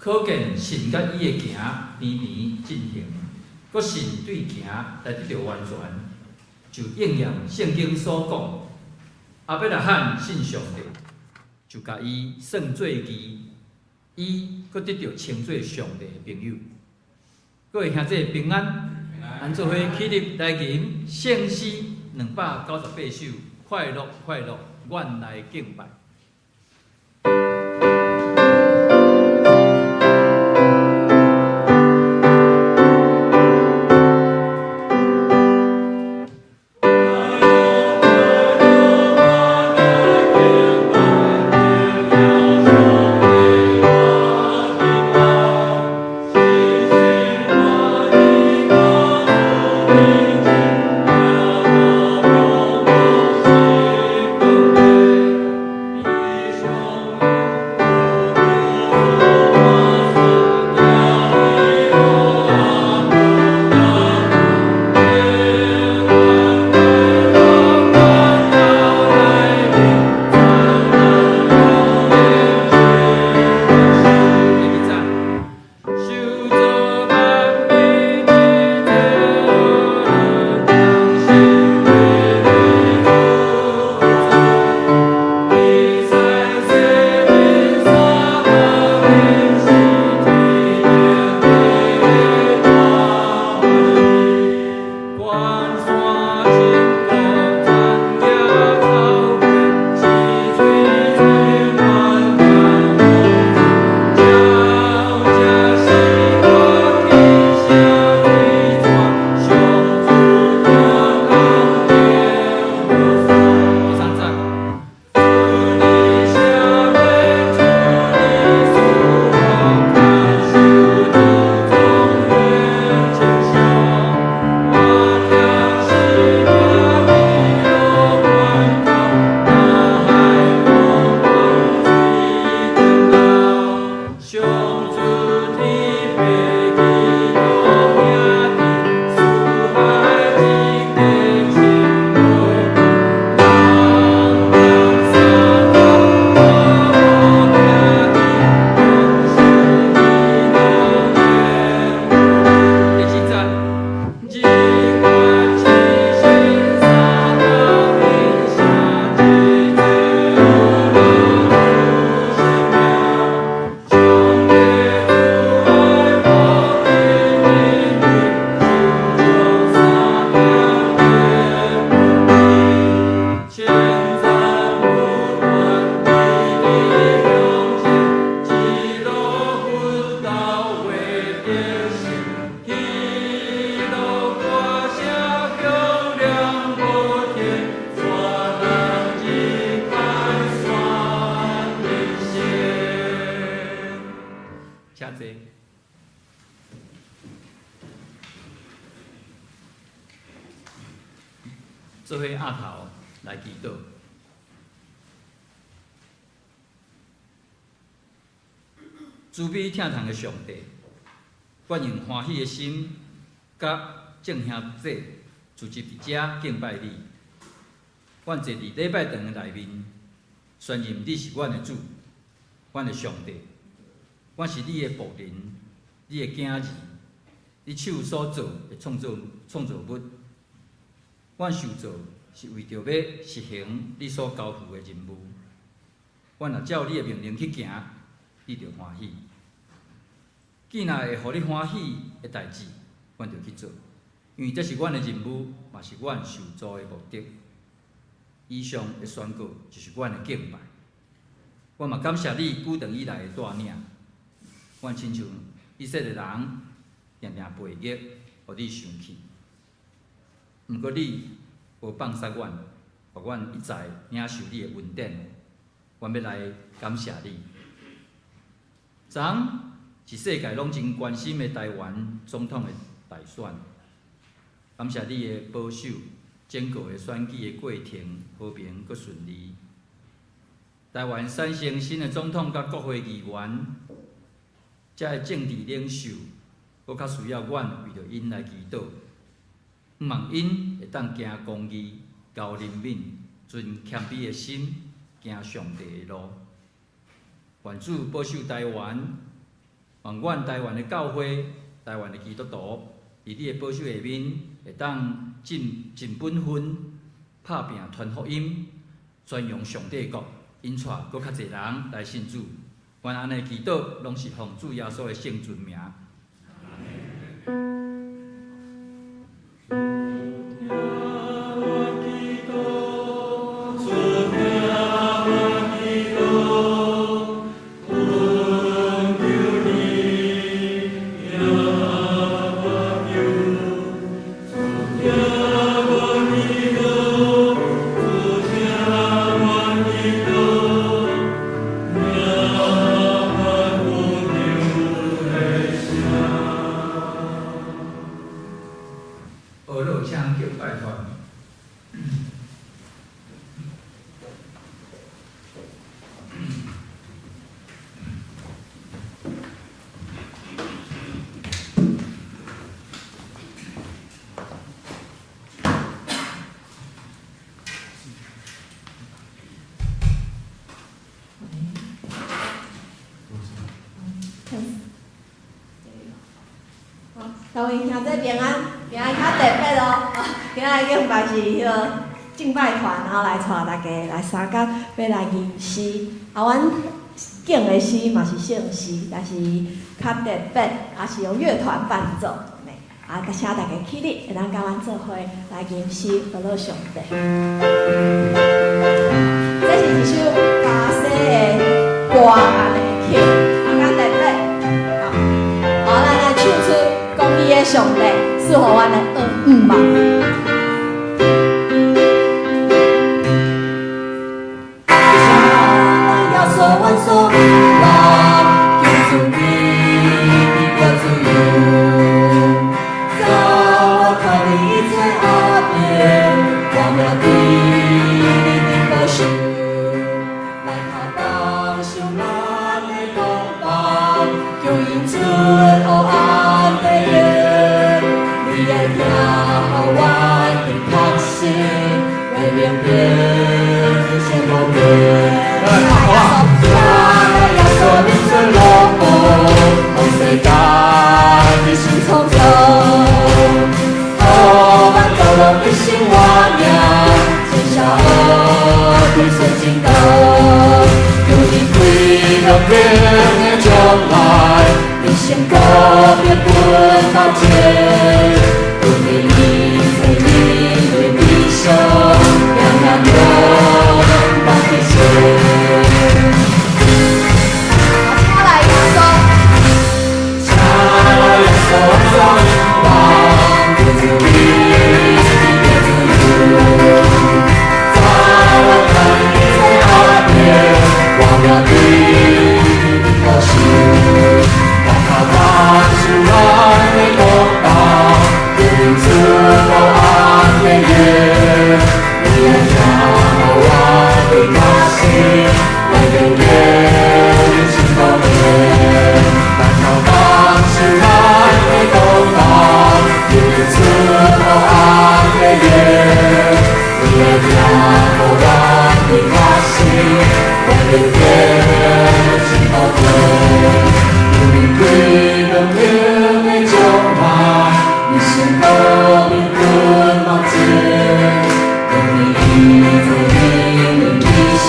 可见神甲伊的行平平进行，搁神对行来得到完全，就应验圣经所讲。阿要来喊信上帝，就甲伊算做义，伊搁得到称作上帝的朋友。各位兄弟平安，咱做伙起立来吟圣诗298首，快乐快乐，愿来敬拜。做伙压头来祈祷。慈悲疼痛的上帝，愿用欢喜的心，甲众兄弟聚集伫遮敬拜你。愿坐伫礼拜堂的内面，宣认你是阮的主，阮的上帝。阮是你的仆人，你的囝儿，你手所做的创造物。阮受造是为着要实行你所交付的任务。阮若照你的命令去行，你着欢喜。既然会互你欢喜的代志，阮着去做，因为这是阮的任务，嘛是阮受造的目的。以上的宣告就是阮的敬拜。阮嘛感谢你久长以来的带领。阮亲像以色列人定定背逆，互你生气。毋过你无放杀阮，互阮一再领受你的恩典。阮要来感谢你。昨昏是世界拢真关心的台湾总统的大选，感谢你的保守，整个的选举的过程和平佮顺利。台湾产生新的总统甲国会议员，遮的政治领袖，佮较需要阮为着因来祈祷。毋望因会当行公义、交人民、存谦卑的心，行上帝的路。愿主保守台湾，愿阮台湾的教会、台湾的基督徒，伫你的保守下面，会当尽本分，拍拼传福音，宣扬上帝国，引带搁较侪人来信主。愿安尼祈祷，拢是奉主耶稣的圣尊名。各位兄弟平安，今日较特别哦，今日敬拜是迄个敬拜团，然后来带大家来三角要来吟诗。阮敬的诗嘛是圣诗，但是较特别，也是由乐团伴奏。请大家起立，会当甲阮做伙来吟诗，祷告上帝。这是一首巴西的歌安尼曲，较特别。好，咱来唱出。公义的上帝赐予阮的恩嘛。要说万说，那救主你的自由，在我靠你在阿边，我们对你的保守，来他当受咱的公道，就因此黑暗。你的听好我的确实，为明天先不变。耶稣你是罗布，红世界你是创造，我们都能一心我命，天下恶的神经道，有你归到明的将来。先告别不道歉，不给你在你的理想，两两的把这些。下来一首，下来一首，让自己的自由，在我看你在耳边，忘了你的可惜。是我的公道，因此我安的夜，你来让我的开心，来永远心都变。但靠当是我的公道，因此我安的夜，你来让我的开心，来永远心都变。归到明的将来，你先到明困梦前，有你在你的理想，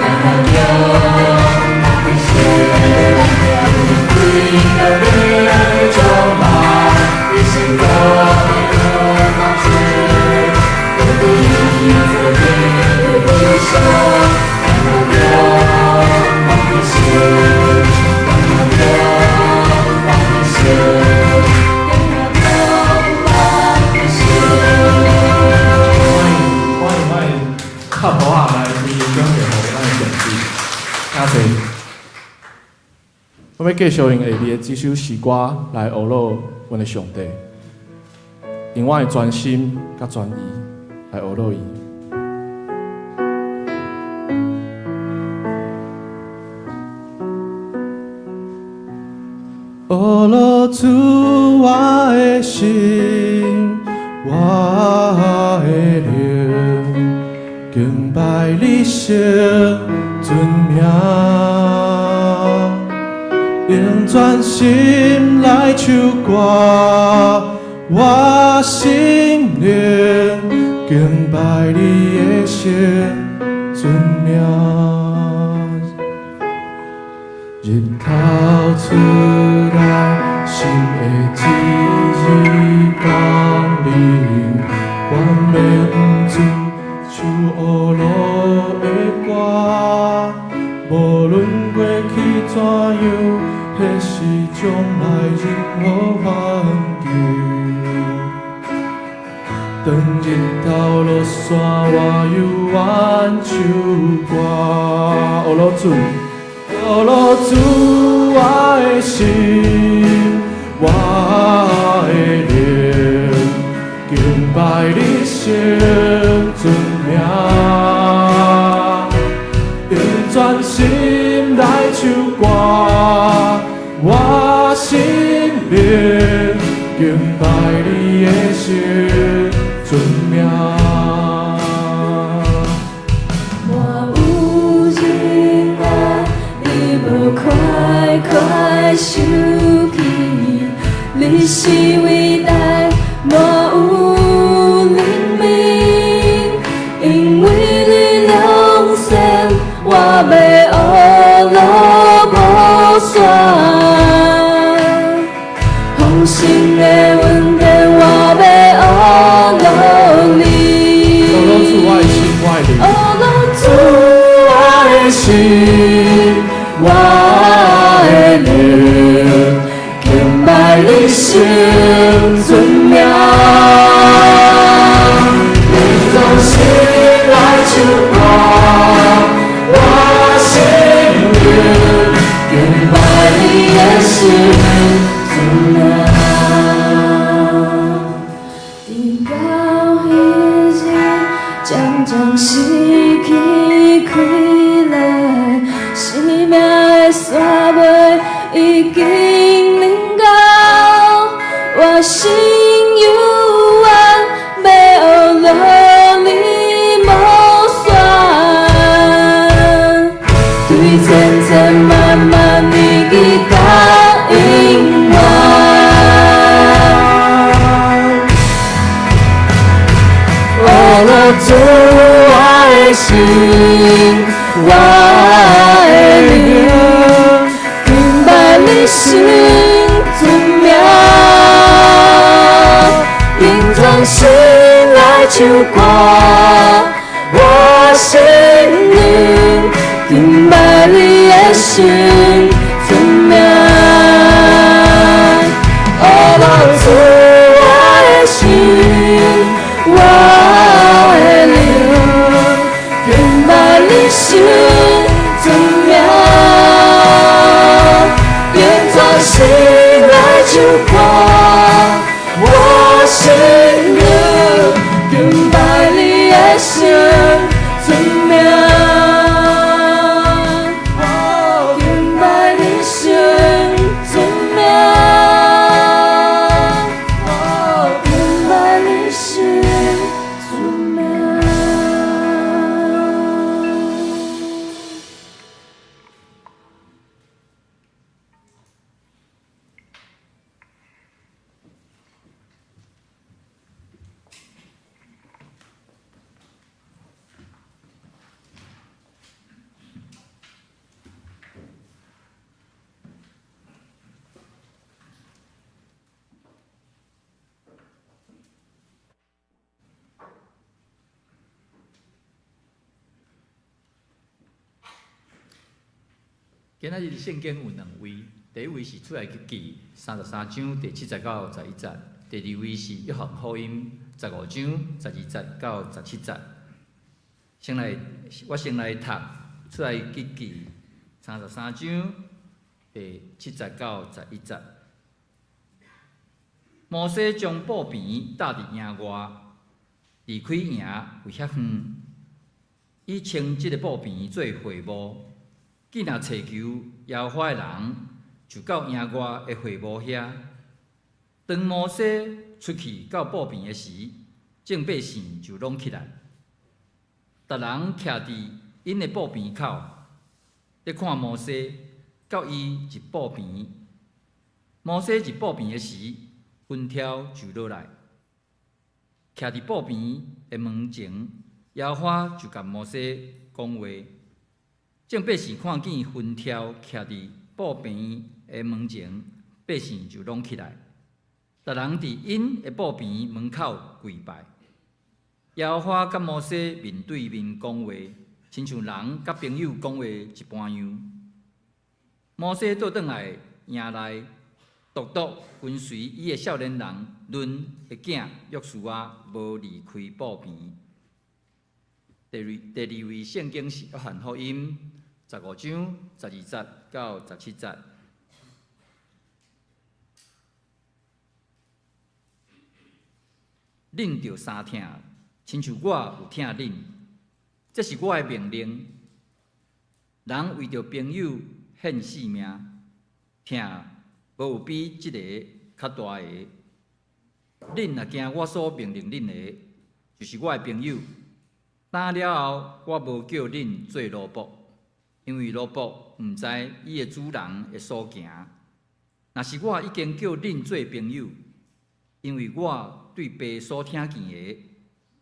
感恩有那一些。归到明的将来，你先到明困梦前，有你在你的理想，感恩有那一些。靠谱下来，你讲就好，咱的上帝。阿弟，我要继续用下面的这首诗歌来学乐阮的上帝，用我的专心甲专意来学乐伊。学乐主我的心，我的灵。敬拜你圣尊名，用全心来唱歌，我心灵敬拜你的圣尊名。日头出来，心的旨意光明，我免自唱乌路的歌，无论过去怎样，迄是将来任何环境。当日头落山，我犹原唱歌，乌路主。乌路主，我的心，我的灵，敬拜你圣尊名，用全心来唱歌，我心灵敬拜你的圣尊名。快快收起，你是伟大，无有怜悯，因为你良善，我要乌路无线，丰盛的恩典，我要乌路里。乌路主，我的心，我的灵。乌路主，我的心。我的灵敬拜你圣尊名，用全心来唱歌，我心灵敬拜你的圣尊名。伫到彼日，渐渐失去开来。生命的线尾已经临到，我心犹原要学你无线，对千千万万你记甲永远。乌路主，我的心，我的灵，敬拜你圣尊名，用全心来唱歌，我心灵敬拜你的圣尊名。乌路主，我的心，我的灵，敬拜你圣尊名，用全心来唱歌，我心灵敬拜你的圣尊名，敬拜你圣尊名，敬拜你圣尊名。今仔日圣经有两位，第一位是出来记33章第7节到11节，第二位是约翰福音15章12节到17节。我先来读出来记33章第7节到11节。摩西将布片搭伫营外，离开营有遐远，伊称即个布片做会幕。既若祈求耶和华的人，就到营外的会幕遐。当摩西出去到布边的时，众百姓就拢起来，逐人徛伫因的布边口，咧看摩西到伊入布边，摩西入布边的时，云条就落来，徛伫布边的门前，耶和华就甲摩西讲话。众百姓看见云条徛伫布边的门前，百姓就拢起来，逐人伫因的布边门口跪拜。耶和华甲摩西面对面讲话，亲像人甲朋友讲话一般样。摩西倒转来营内，独独跟随伊的少年人伦的囝约书亚无离开布边。第二位圣经是约翰福音15章12节到17节。恁着相疼，亲像我有疼恁，这是我的命令。人为着朋友献性命，疼无有比即个较大的。恁若惊我所命令恁的，就是我的朋友。打了后，我无叫恁做奴仆，因为奴仆毋知伊的主人会所行。若是我已经叫恁做朋友，因为我对爸所听见的，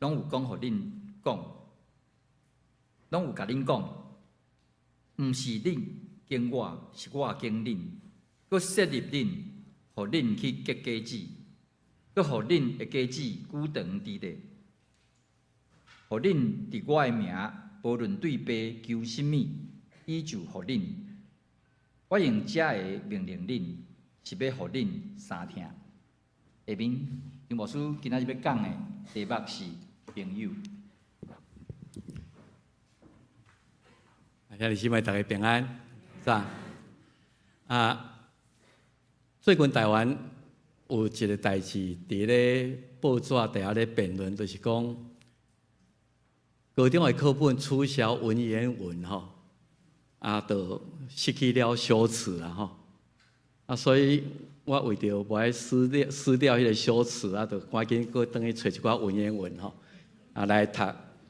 拢有讲互恁讲，拢有甲恁讲，毋是恁经我，是我经恁，佮设立恁，互恁去结果子，佮互恁的果子久长伫咧，互恁伫我的名，无论对爸求甚物，伊就互恁。我用这个命令恁，是要互恁相疼。下面林牧师今仔日要讲的题目是朋友。兄弟姊妹，大家平安，是最近台湾有一个代志，伫咧报纸底下咧辩论，就是讲高中的课本取消文言文吼，就失去了修辞啦吼，所以我为着无爱撕掉迄个修辞就赶紧搁转去找一寡文言文吼，来读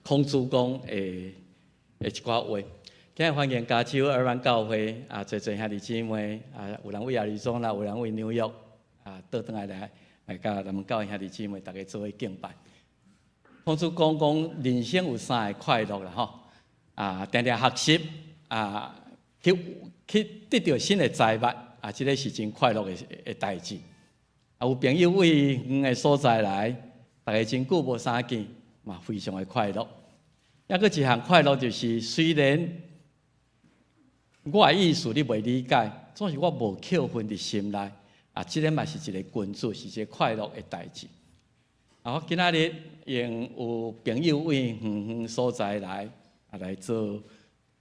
孔子讲的一寡话。今日欢迎加州尔湾教会侪兄弟姊妹有人为亚利桑那，有人为纽约倒转来甲咱们教会兄弟姊妹大家做伙敬拜。孔子讲人生有3个快乐啦吼，定定学习去得到新的财物这个是真快乐的代志。有朋友为远的所在来，大家真久无相见，嘛非常的快乐。抑佫一项快乐就是，虽然我的意思你袂理解，总是我无扣分伫心内这个嘛是一个君子，是一个快乐的代志。我今仔日用有朋友为远远所在来来做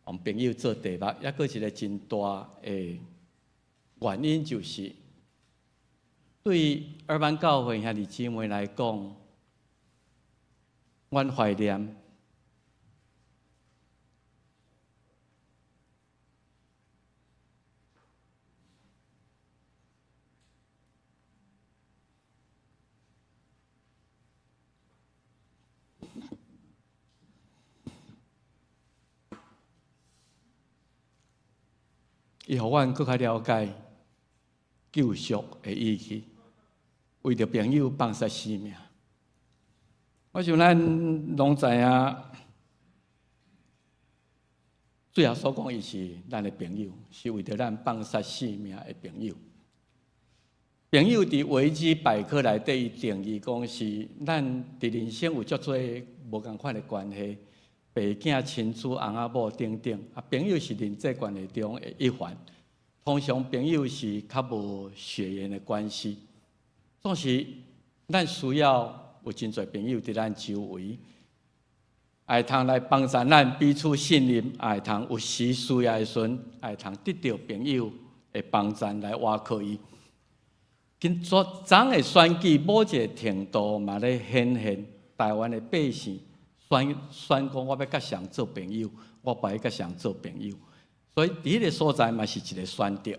用朋友做题目，抑佫一个真大的原因就是，对尔湾教会兄弟姊妹来讲，阮怀念伊互阮更较了解救赎的意义，为着朋友放下性命。我想咱拢知影，最后所讲，伊是咱的朋友，是为着咱放下性命的朋友。朋友伫维基百科内底，伊定义讲是咱伫人生有足多无共款的关系。爸囝、亲子、翁仔某等等，朋友是人际关系中的一环。通常朋友是较无血缘的关系，总是咱需要有真侪朋友伫咱周围，会通来帮助咱彼此信任，会通有时需要的时阵，会通得到朋友的帮助来挖靠伊。今昨的选举某一个程度嘛咧显现台湾的百姓。选讲我要甲谁做朋友，我不爱甲谁做朋友，所以伫迄个所在嘛是一个选择。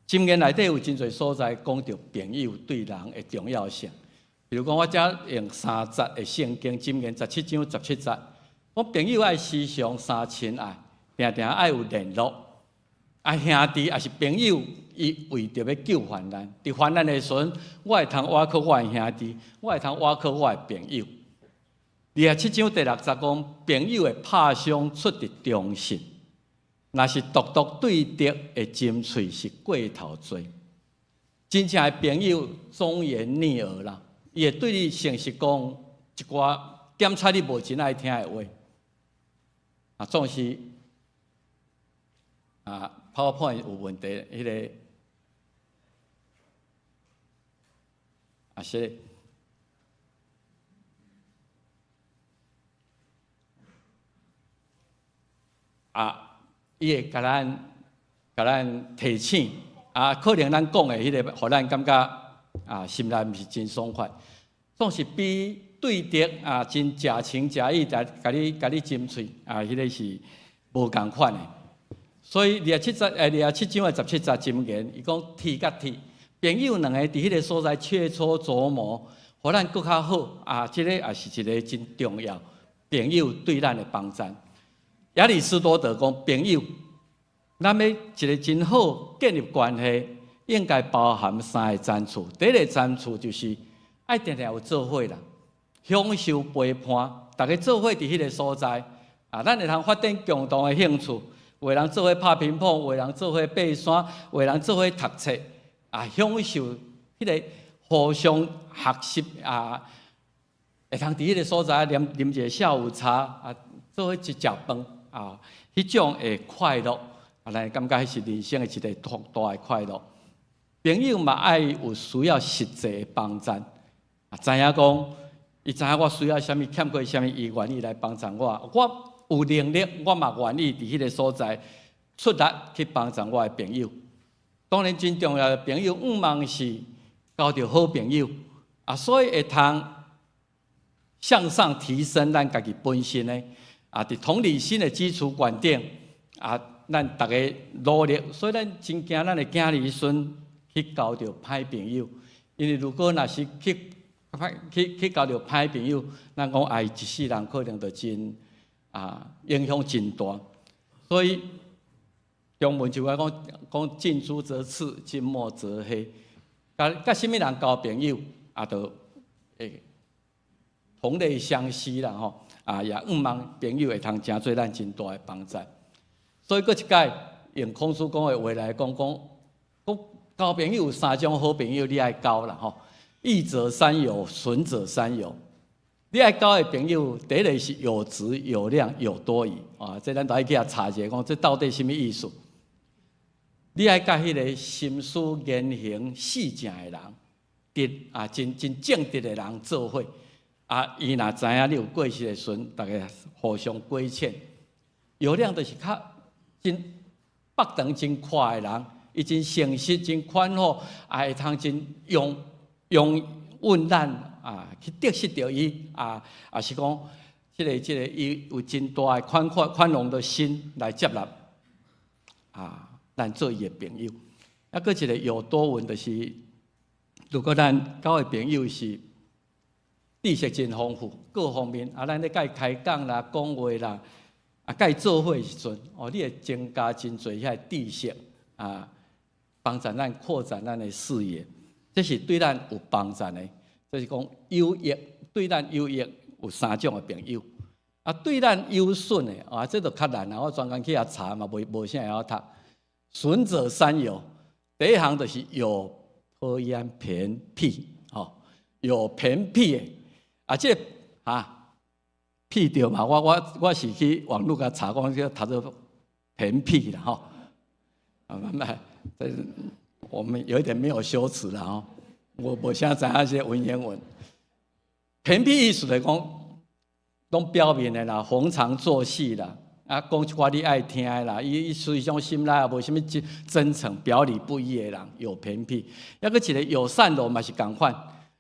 箴言内底有真侪所在讲到朋友对人的重要性，比如讲我遮用3节的圣经，箴言17章17节，我朋友爱时常相亲爱，定定爱有联络，兄弟也是朋友，伊为着要救患难，伫患难的时阵，我会通倚靠我的兄弟，我会通倚靠我的朋友。27章第60讲，朋友的拍伤出伫忠信，若是独独对敌的尖喙是过头多。真正的朋友忠言逆耳啦，伊会对你诚实讲一寡检查你无真爱听的话，总是PowerPoint 有问题，迄个是。伊会甲咱提醒，可能咱讲的迄个，互咱感觉心内毋是真爽快，总是比对敌真假情假意来甲你尖喙迄个是无共款的。所以27章的17节箴言，伊讲铁甲铁，朋友两个伫迄个所在切磋琢磨，互咱更较好这个也是一个真重要，朋友对咱的帮助。亚里士多德讲，朋友，咱要一个真好建立关系，应该包含3个赞处。第一个赞处就是爱定定有做伙啦，享受陪伴，大家做伙伫迄个所在，咱会通发展共同的兴趣，有的人做伙拍乒乓，有的人做伙爬山，有的人做伙读册，享受迄个互相学习会通伫迄个所在啉一个下午茶做伙一食饭。迄种的快乐，咱感觉迄是人生的一个大大的快乐。朋友嘛爱有需要实际的帮助，知影讲，伊知影我需要啥物，欠过啥物，伊愿意来帮助我。我有能力，我嘛愿意伫迄个所在出力去帮助我的朋友。当然，真重要的朋友，毋茫是交到好朋友所以会通向上提升咱家己本身呢。伫同理心的基础观点咱大家努力，所以咱真惊咱的囝儿孙去交到歹朋友，因为如果若是去交到歹朋友，咱讲一世人可能就真影响真大。所以中文就讲近朱则赤，近墨则黑。甲什么人交朋友就同类相吸啦吼。也毋茫朋友会通真做咱真大的帮助，所以佫一摆用孔子讲的话来讲，交朋友有3种好朋友，你爱交啦吼。益者三友，损者三友。你爱交的朋友，第一个是有质、有量、有多疑这咱都爱去查一下，讲这到底什么意思？你爱甲迄个心思言行细正的人，真正直的人做伙。伊若知影你有过失的时阵，大家互相规劝。有量就是较真北长真快的人，伊真诚实、真宽厚，会通真用温难去得失到伊是讲这个伊有真大的宽容的心来接纳咱做伊的朋友。佫一个有多闻就是，如果咱交的朋友是知识真丰富，各方面咱咧甲伊开讲啦、讲话啦，甲伊做伙的时阵，你会增加真侪遐知识帮助咱扩展咱的视野，这是对咱有帮助的。就是讲有益，对咱有益有3种的朋友，对咱有损的这就较难我专工去查嘛，无啥会晓读。损者三友，第一项就是有讨厌偏僻，有偏僻的。这僻着嘛，我是去网络甲查讲，叫读做偏僻啦吼。我们有一点没有羞耻啦我现在知影些文言文。偏僻意思来讲，拢表面的啦，逢场作戏啦，讲一寡你爱听的啦，伊实际上心内也无啥物真诚，表里不一的人有偏僻。佫一个有善路嘛是共款。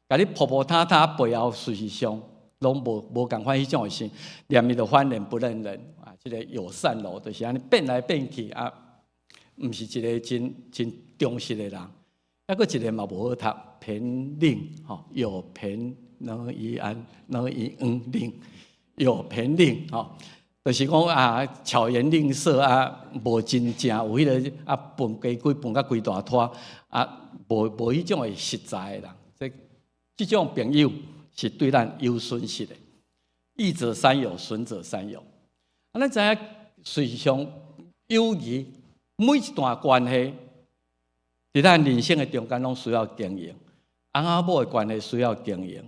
甲你婆婆他背后事实上拢无共款迄种的心，念伊就翻脸不认人这个有善路就是安尼变来变去毋是一个真忠实的人。佫一个嘛无好读，偏吝有偏能以安能以令，有偏吝就是讲啊，巧言令色啊，无真正有迄个啊，分家规分甲规大拖啊，无迄种诶实在的人。这种朋友是对咱有损失的。益者三友，损者三友。啊，咱知影实际上友谊每一段关系，伫咱人生的中间拢需要经营。翁仔某的关系需要经营，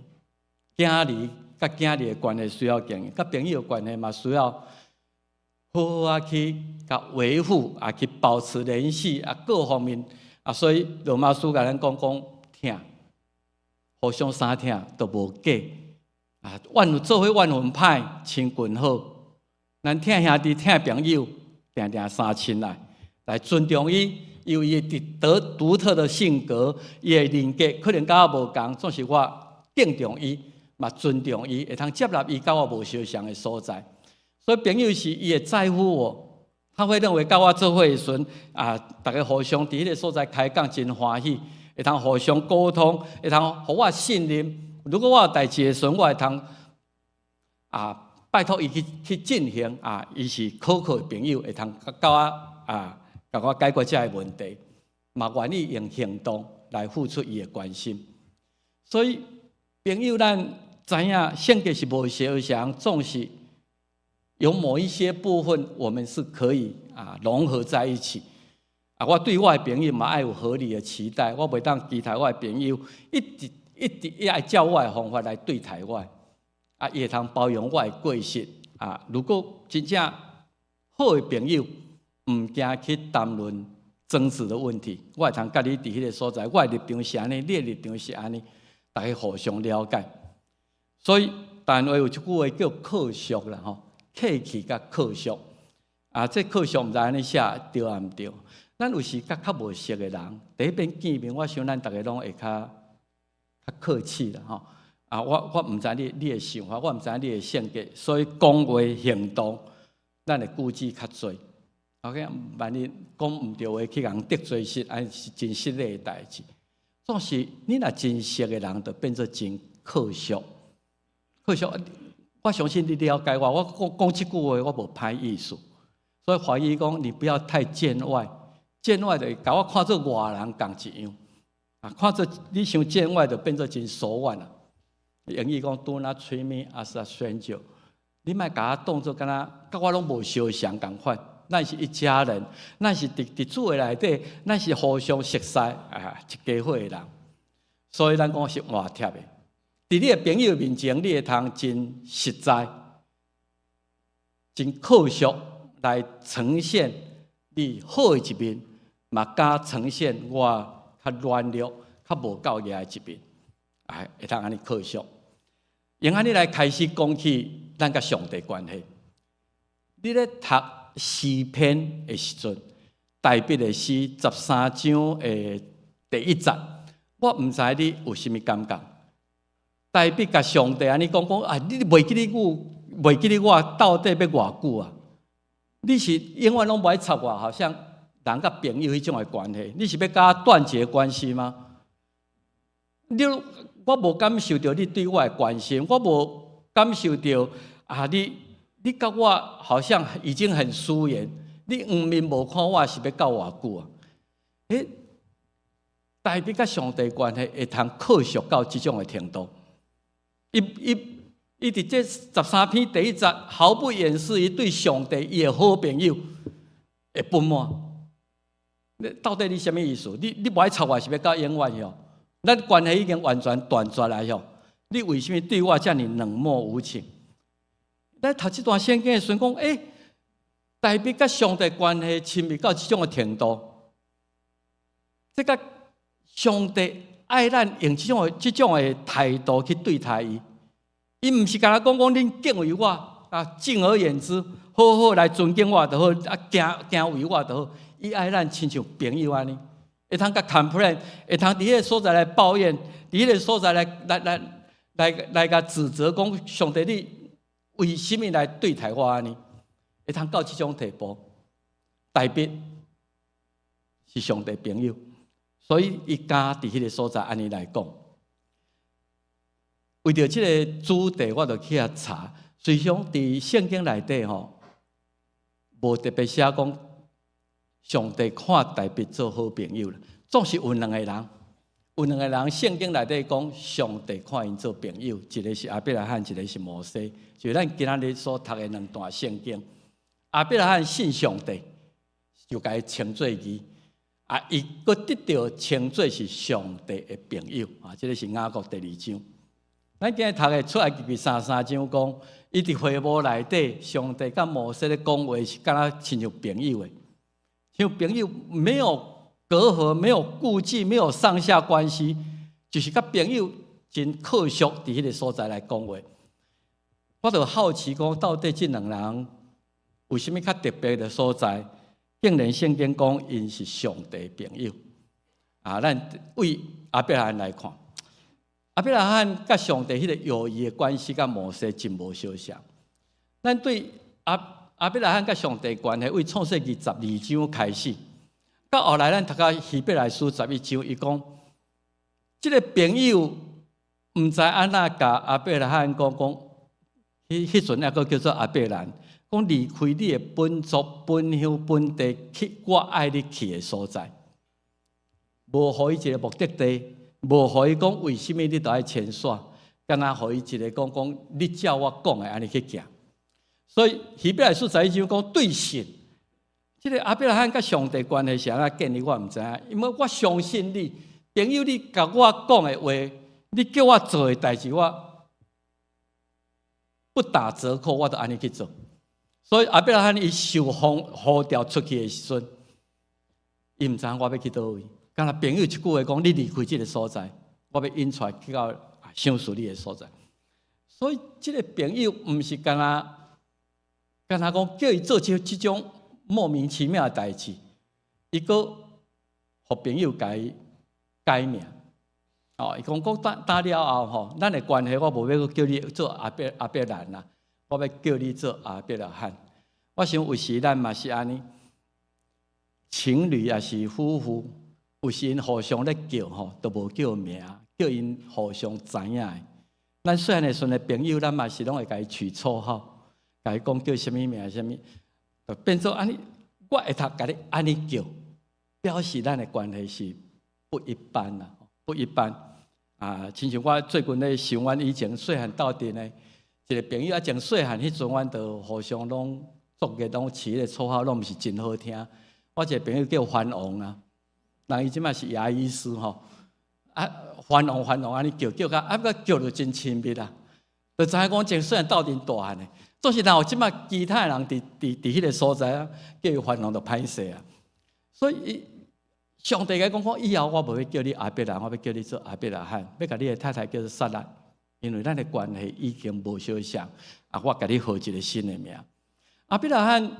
囝儿甲囝儿的关系需要经营，甲朋友的关系嘛需要好好啊去甲维护啊，去保持联系啊，各方面啊，所以罗马书甲咱讲疼，互相相疼都无假啊，做伙万分歹，亲近好。咱疼兄弟疼朋友，定定相亲来尊重伊。有伊独特的性格，伊的人格可能甲我无同，总是我敬重伊，嘛尊重伊，会通接纳伊甲我无相像的所在。所以朋友是伊会在乎我，他会认为甲我做伙的时阵啊，大家互相伫迄个所在开讲真欢喜，会通互相沟通，会通互我信任。如果我有代志的时阵，我会通啊拜托伊去进行啊，伊是可靠的朋友，会通甲我啊。甲我解决这个问题，嘛愿意用行动来付出伊的关心。所以朋友，咱知影性格是无相像，总是有某一些部分，我们是可以啊融合在一起。啊，我对我的朋友嘛爱有合理的期待，我袂当期待我的朋友一直爱照我的方法来对待我，啊，伊会通包容我的个性啊。如果真正好的朋友，唔惊去谈论争执的问题，我会通甲你伫迄个所在，我的立场是安尼，你的立场是安尼，大家互相了解。所以台湾话有一句话叫客俗啦吼，客气甲客俗啊，这客俗毋知安尼写对啊毋对？咱有时甲较无熟的人，第一遍见面，我想咱大家拢会较客气啦吼。啊，我毋知你的想法，我毋知你的性格，所以讲话行动，咱会顾忌较侪。OK， 万一讲唔对话，去人得罪是，安是真失礼的代志。总是你若真熟的人，就变做真客俗。客俗，我相信你了解我。我讲这句话，我无歹意思。所以怀疑讲，你不要太见外。见外就甲我看做外人共一样。啊，看做你想见外，就变做真手腕啦。英语讲 ，Do not treat me as a stranger。你莫甲我当作敢若甲我拢无相像共款。咱是一家人，咱是伫主的内底，咱是互相熟悉啊，一家伙的人。所以咱讲是换贴的。伫你的朋友面前，你会通真实在、真客俗来呈现你好的一面，嘛加呈现我较软弱、较无够硬的一面，哎，会通安尼客俗。用安尼来开始讲起咱甲上帝关系。你咧读诗篇的时阵，大笔的诗13章的第1节，我毋知你有甚物感觉？大笔甲上帝安尼讲啊，你袂记得我到底要偌久啊？你是永远拢无爱插我，好像人甲朋友迄种的关系，你是要甲我断绝关系吗？我无感受到你对我的关心，我无感受到啊你甲我好像已经很疏远，你黄面无看我是要到偌久啊？大笔甲上帝关系会通客俗到这种的程度。伊伫这13篇第1节毫不掩饰伊对上帝伊的好朋友会不满。到底你什么意思？你无爱插我是要到永远哟？咱关系已经完全断绝来哟，你为什么对我这么冷漠无情？咱读这段圣经的时阵讲，大笔甲上帝关系亲密到这种的程度，这个上帝爱咱用这种的态度去对待伊，伊毋是甲咱讲恁敬畏我啊，敬而远之，好好来尊敬我就好，啊敬畏我就好。伊爱咱亲像朋友安尼，会通甲 complain， 会通伫迄个所在来抱怨，伫迄个所在来甲指责讲上帝你。为什么来对待我安尼？会通到这种地步，大笔是上帝朋友，所以伊敢伫迄个所在安尼来讲。为着这个主题，我就去查。随想伫圣经内底吼，无特别写讲上帝看大卫做好朋友啦，总是有两个人。有两个人，圣经内底讲，上帝看因做朋友，一个是亚伯拉罕，一个是摩西，就是咱今仔日所读的两段圣经。亚伯拉罕信上帝，就该称作义，伊佫得到称作是上帝的朋友啊！这个是雅各第2章。咱今日读的出埃及记33章讲，伊伫会幕内底，上帝甲摩西咧讲话是敢若亲像朋友的，像朋友没有隔阂，没有顾忌，没有上下关系，就是甲朋友真客俗伫迄个所在来讲话。我就好奇讲，到底这两人有啥物较特别的所在？竟然圣经讲因是上帝朋友啊！咱为亚伯拉罕来看，亚伯拉罕甲上帝迄个友谊的关系，甲摩西真无相像。咱对亚伯拉罕甲上帝关系，为创世纪12章开始。到后来，咱读到希伯来书11章，伊讲，这个朋友唔知安怎甲亚伯拉罕讲，迄阵还佫叫做亚伯兰，讲离开你的本族、本乡、本地，去我爱你去的所在，无互伊一个目的地，无互伊讲为什么你都爱牵线，敢若互伊一个讲你照我讲的安尼去行。所以希伯来书11章讲对神。这个亚伯拉罕甲上帝关系是安怎建立，我唔知影，因为我相信你，朋友，你甲我讲的话，你叫我做的代志，我不打折扣，我都安尼去做。所以亚伯拉罕伊受呼召出去的时阵，伊唔知影我要去倒位，敢若朋友一句话讲，你离开这个所在，我要引出来去到享受你的所在。所以这个朋友唔是敢若讲叫伊做这种莫名其妙的代志，伊个互朋友改名，伊讲打了后吼，咱的关系我无要叫你做阿伯兰啦，我要叫你做亚伯拉罕。我想有时咱嘛是安尼，情侣也是夫妇，有时因互相咧叫吼，都无叫名，叫因互相知影的。咱虽然会顺的朋友，咱嘛是拢会甲伊取绰号，甲伊讲叫什么名什么。变做安尼，我会读甲你安尼叫，表示咱的关系是不一般啦，不一般啊！亲像我最近咧想，阮以前细汉斗阵的一个朋友，从细汉迄阵，阮就互相拢作个拢起个绰号，拢毋是真好听。我一个朋友叫番王啊，人伊即马是牙医师吼，番王安尼叫甲，叫就真亲密啦，就知影讲从细汉斗阵大汉的。总是然后即马其他人伫迄个所在啊，叫伊烦恼就歹势啊。所以上帝讲以后我无要叫你亚伯兰，我要叫你做亚伯拉罕，要甲你的太太叫做撒拉，因为咱的关系已经无相像啊。我甲你号一个新的名。亚伯拉罕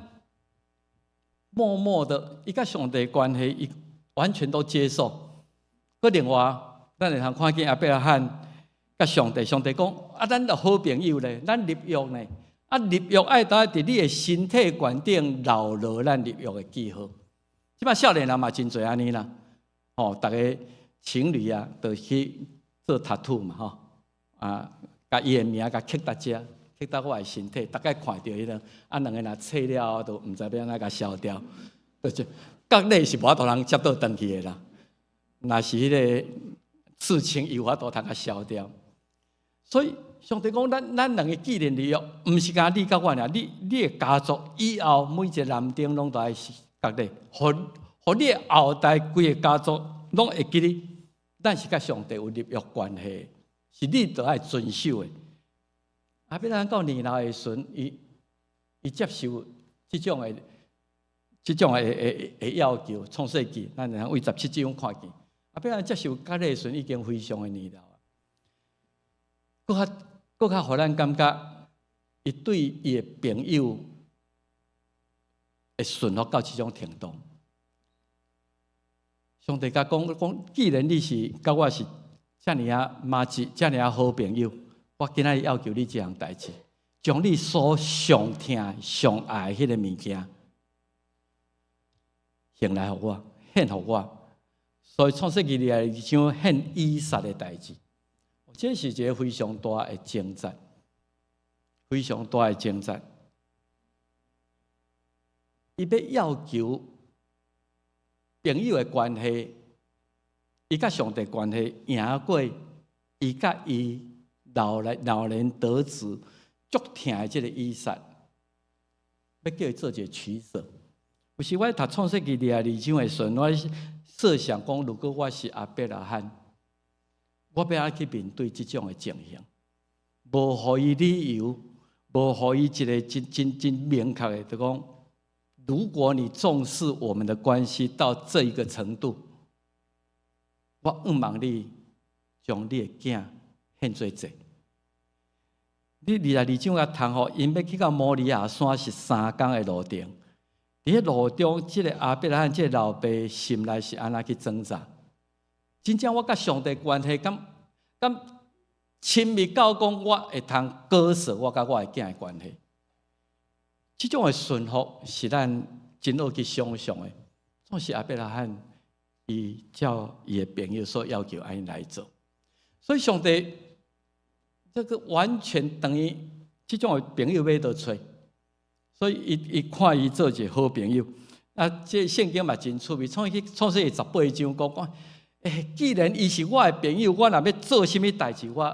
默默的，伊甲上帝的关系，伊完全都接受。佮另外，咱会通看见亚伯拉罕甲上帝讲咱著好朋友咧，咱立约呢。立约爱伫你的身体观顶留落咱立约的记号。即摆少年人嘛真侪安尼啦，逐个情侣啊，就去做tattoo嘛，甲伊的名甲刻搭遮，刻搭我的身体，大概看到迄个，两个若切了，都毋知要安怎甲消掉，就是角内是无法度通接倒转去的啦。若是迄个刺青有法度通甲消掉，所以。上帝讲，咱两个既然立约，毋是干你甲我尔，你的家族以后每一个男丁拢都爱角内，互你的后代规个家族拢会记你。咱是甲上帝有立约关系，是你都爱遵守的。亚伯拉罕到年老的时阵，伊接受即种的要求，创世纪，咱为17章看见。亚伯拉罕接受角内的时阵，已经非常的年老啊。搁较互咱感觉，伊对伊的朋友会顺服到即种程度。上帝甲讲，既然你是甲我是遮尔啊麻吉，遮尔啊好朋友，我今仔日要求你这样代志，将你所上听、上爱迄个物件，献来互我，献互我。所以创世纪2章献以撒的代志。这是一个非常大的征战，非常大的征战。伊要求朋友的关系，伊甲上帝关系赢过伊甲伊老年得子足疼的这个以撒，要叫伊做一个取舍。有时我读创世纪22章的时候，我设想讲，如果我是亚伯拉罕，我要安去面对这种的情形，无互伊理由，无互伊一个真明确的，就讲，如果你重视我们的关系到这一个程度，我望你将你的囝献做祭。你22章啊，读吼，因要去到摩利亚山是3天的路程。伫迄路中，即个亚伯拉罕，即个老爸心内是安那去挣扎？真正我甲上帝关系，敢亲密到讲，我会通割舍我甲我的囝的关系。即种的顺服是咱真好去想象的。总是亚伯拉罕伊照伊的朋友所要求安尼来做，所以上帝这个完全等于即种的朋友要倒找。所以伊看伊做一个好朋友，啊，这圣经嘛真趣味，创世18章讲，既然伊是我的朋友，我若要做什么代志，我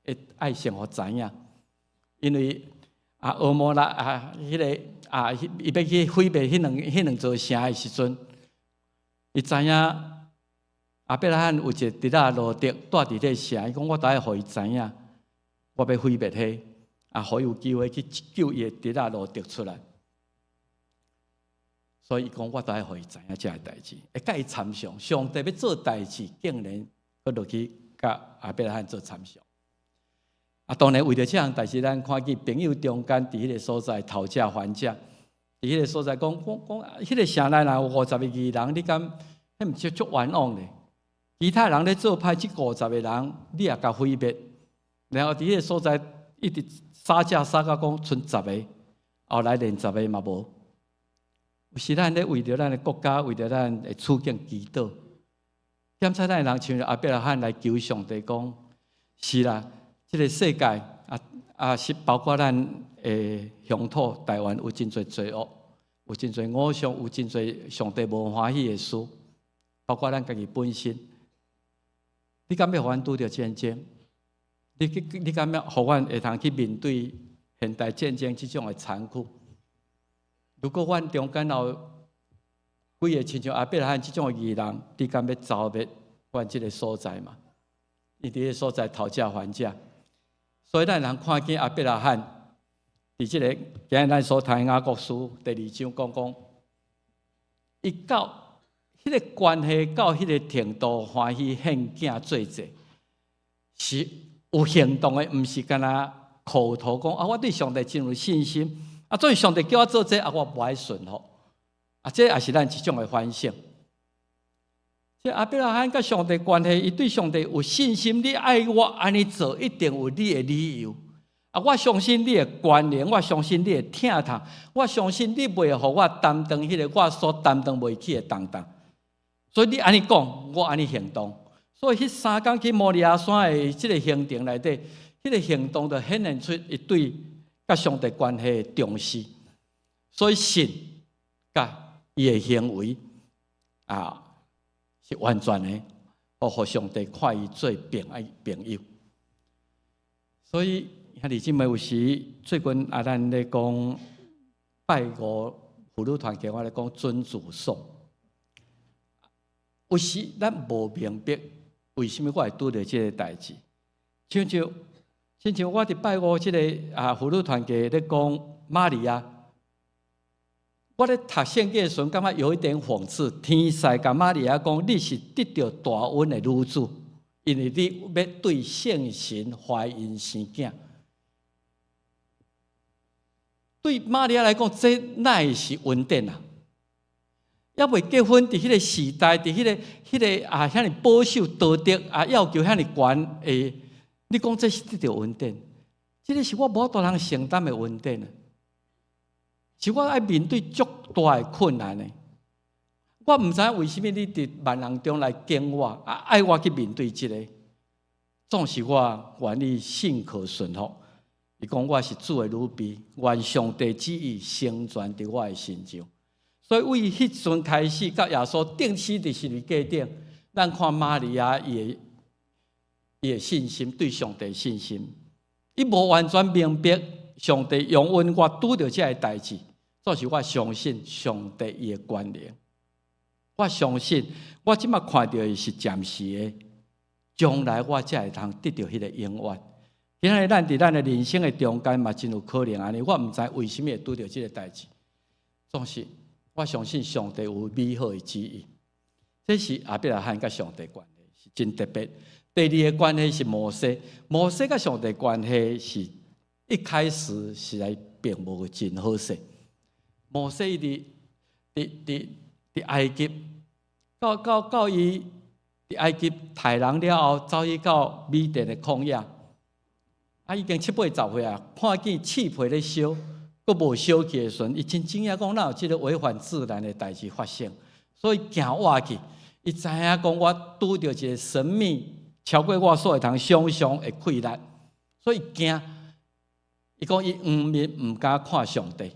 会爱先互知影，因为俄摩拉伊要去毁灭迄两座城的时阵，伊知影亚伯拉罕有一个伫那路德住伫迄城，伊讲我大概互伊知影，我要毁灭迄。互有机会去救伊的伫那路得出来，所以讲我都爱互伊知影这个代志，会甲伊参详。上帝要做代志，竟然搁落去甲亚伯拉罕做参详。当然为着这样代志，咱看见朋友中间伫迄个所在讨价还价，伫迄个所在讲，迄个城内若有50个义人，你敢迄毋是足冤枉咧？其他人咧做歹，即50个人你也甲毁灭，然后伫迄个所在一直杀价杀到讲剩10个，后来连10个嘛无。有时咱咧为着咱的国家，为着咱的处境祈祷，检察咱的人像亚伯拉罕来求上帝讲：是啦，这个世界是包括咱的乡土台湾有真侪罪恶，有真侪偶像，有真侪上帝无欢喜的事，包括咱家己本身。你敢要互阮拄着战争？你敢要互阮会通去面对现代战争这种的残酷？如果阮中间有几个亲像亚伯拉罕这种的义人，你敢要走灭阮这个所在嘛？伊伫个所在讨价还价，所以咱人看见亚伯拉罕伫这个今日咱所读雅各书第2章讲，伊到迄个关系到迄个程度，欢喜献囝做祭，是有行动的，毋是干那口头讲我对上帝真有信心，所以上帝叫我做这我不爱顺服，这也是咱一种的反省。这亚伯拉罕甲上帝关系，伊对上帝有信心，你爱我安尼做，一定有你的理由。我相信你的关联，我相信你的疼痛，我相信你袂互我担当迄个我所担当袂起的重担。所以你安尼讲，我安尼行动。所以迄3天去摩利亚山的这个行程内底，迄个行动就显现出伊对甲上帝关系的重视。所以信甲伊的行为是完全的，互上帝看伊做朋友。所以兄弟姊妹，有时最近咱咧讲拜五妇女团契，我咧讲尊主颂。有时咱无明白为什么我会拄着这个代志，亲像我伫拜五这个妇女团契咧讲玛利亚，我咧读圣经的时候，感觉有一点讽刺。天使甲玛利亚讲：“你是得着大恩的女子，因为你要对圣神怀孕生囝。”对玛利亚来讲，这哪会是恩典啊？要未结婚，伫迄个时代，伫迄个遐尼保守道德要求遐尼悬诶，你讲这是得着恩典？这个是我无大人承担的恩典啊！是我爱面对足大的困难的。我毋知影为什么你伫万人中来敬我，爱我去面对这个。总是我愿意信可顺服。伊讲我是主的女婢，愿上帝旨意成全伫我的心中。所以为迄阵开始，到耶稣定死伫十字架顶，咱看玛利亚伊的信心，对上帝的信心，伊无完全明白上帝用阮我拄着这个代志，就是我相信上帝伊的关联。我相信我即马看到的是暂时的，将来我才会通得到迄个永远。今仔日咱伫咱的人生的中间嘛，真有可能安尼。我毋知为什么会拄到这个代志，总是我相信上帝有美好的旨意。这是亚伯拉罕甲上帝关系是真特别。第二个关系是摩西，摩西甲上帝关系是一开始是来并无真好势。摩西伫埃及，到伊伫埃及杀人了后，走去到米甸的旷野，已经7、8、10岁啊，看见刺皮咧烧，阁无烧起的时阵，伊真惊讶讲，哪有即个违反自然的代志发生？所以行活去，伊知影讲我拄着一个神秘超过我所会通想象的困难，所以惊。伊讲伊毋敢看上帝，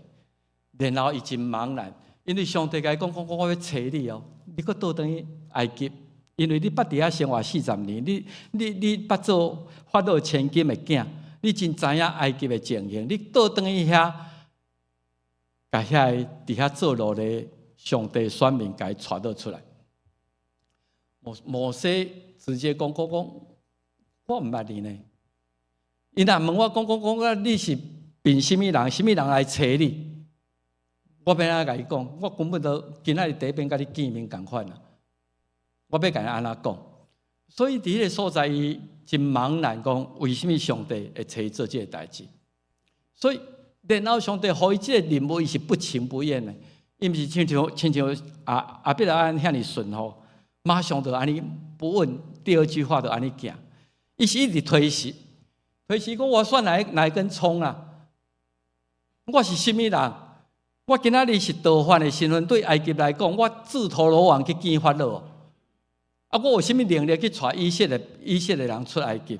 然后伊真茫然。因为上帝甲伊讲我要找你哦，你搁倒转去埃及，因为你捌伫遐生活40年，你捌做法老千金的囝，你真知影埃及的情形，你倒转去遐，甲遐伫遐做路的上帝选民甲伊带倒出来。摩西直接讲，我毋捌你呢。伊若问我讲，你是凭什么人？什么人来找你？我要安怎甲伊讲？我根本都今仔日第一遍甲你见面共款啊！我要甲伊安怎讲？所以伫迄个所在，伊真茫然讲，为什么上帝会找伊做这个代志？所以，然后上帝予伊这个任务，伊是不情不愿的，伊毋是亲像阿伯拉罕遐尼顺服，马上就安尼不问第二句话就安尼行，伊是一直推辞讲我选哪一根葱啊？我是什么人？我今仔日是逃犯的身份，对埃及来讲，我自投罗网去见法老。啊，我有什么能力去带以色列人出埃及？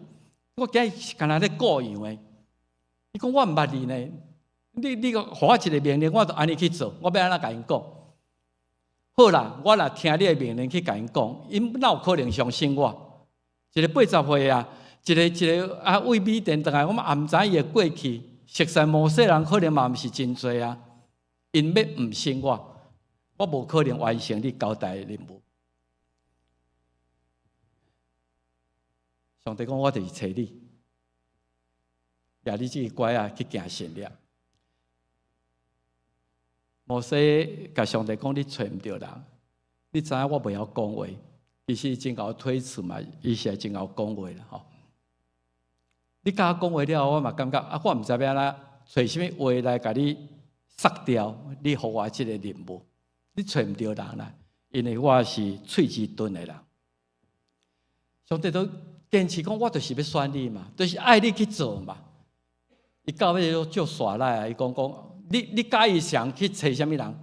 我今日干那咧顾样的。伊讲我毋捌你呢，你个互我一个命令，我就安尼去做。我要安怎甲因讲？好啦，我若听你的命令去甲因讲，因哪有可能相信我？一个80岁啊，一个啊，为米甸倒来，我嘛也毋知伊的过去。熟悉摩西人可能嘛毋是真多啊。因要毋信我无可能完成你交代的任务。上帝讲，我就是找你，掠你这个乖啊去行善了。摩西甲上帝讲，你找毋着人，你知影我袂晓讲话，其实真够推辞嘛，伊是真够讲话啦吼。你甲我讲话了后，我嘛感觉啊，我毋知要安怎找什么话来甲你杀掉你，互我这个任务，你找毋着人啦，因为我是喙齿钝的人。上帝都坚持讲，我就是要选你嘛，就是爱你去做嘛。伊到尾就耍赖啊！伊讲你介意想去找什么人？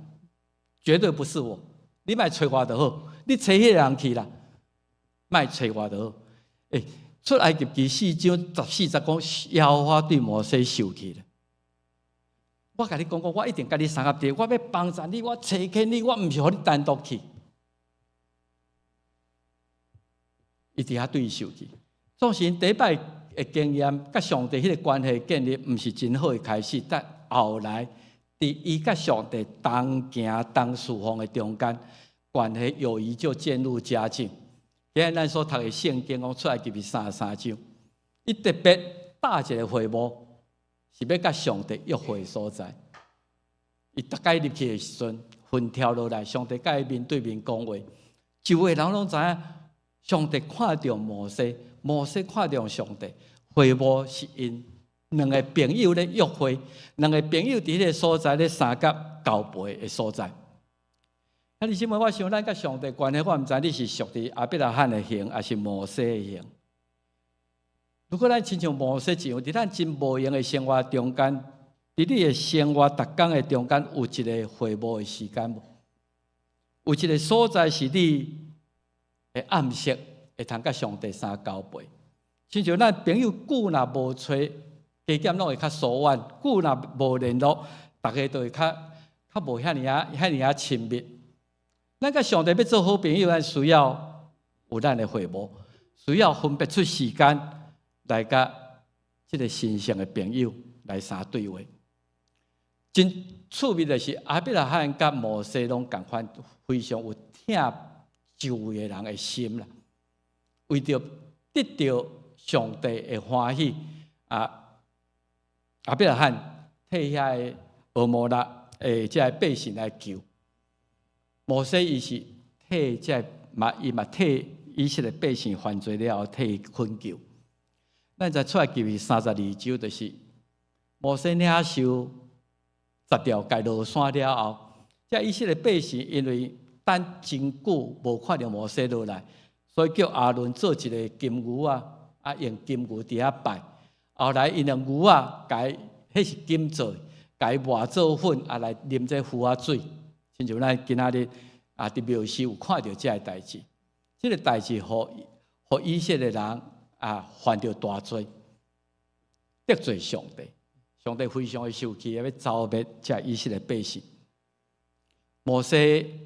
绝对不是我，你莫找我就好，你找迄个人去啦，莫找我就好。出埃及记4章14节讲，耶和华对摩西受气了。我甲你讲过，我一定甲你三合地，我要帮助你，我找起你，我毋是互你单独去。伊伫遐对伊受气，总是第一摆的经验，甲上帝迄个关系建立毋是真好的开始，但后来伫伊甲上帝同行同侍奉的中间，关系友谊就渐入佳境。今日咱所读的圣经讲出来，就是33章，伊特别搭一个会幕。是要甲上帝约会所在，伊逐摆入去的时阵，云跳落来，上帝甲伊面对面讲话，周围人拢知影，上帝看到摩西，摩西看到上帝，会幕是因两个朋友咧约会，两个朋友伫迄个所在咧三角交陪的所在。啊，你想问我想咱甲上帝关系，我毋知你是属于亚伯拉罕的型，还是摩西的型？如果咱亲像摩西一样，伫咱真无用的生活中间，伫你的生活逐工的中间，有一个会幕的时间无？有一个所在是你的暗室，会通甲上帝相交陪。亲像咱朋友久若无找，加减拢会较疏远；久若无联络，大家都会较较无遐亲密。咱甲上帝要做好朋友，咱需要有咱的会幕，需要分别出时间来甲即个神圣的朋友来相对话。真趣味的是，亚伯拉罕甲摩西拢共款，非常有疼周围的人的心啦。为着得到上帝的欢喜，亚伯拉罕替遐个俄摩拉即个百姓来求。摩西伊是替伊嘛替以色列百姓犯罪了后替伊恳求。咱在出来记是32周，就是摩西领受10条该落山了后，这以色列百姓因为等真久无看到摩西落来，所以叫亚伦做一个金牛用金牛伫遐拜。后来因用牛迄是金做，甲伊磨做粉，来啉这符水。亲像咱今仔日伫庙寺有看到这个代志，这个代志互以色列人犯着大罪，得罪上帝。上帝非常的生气，要召灭这以色列百姓。摩西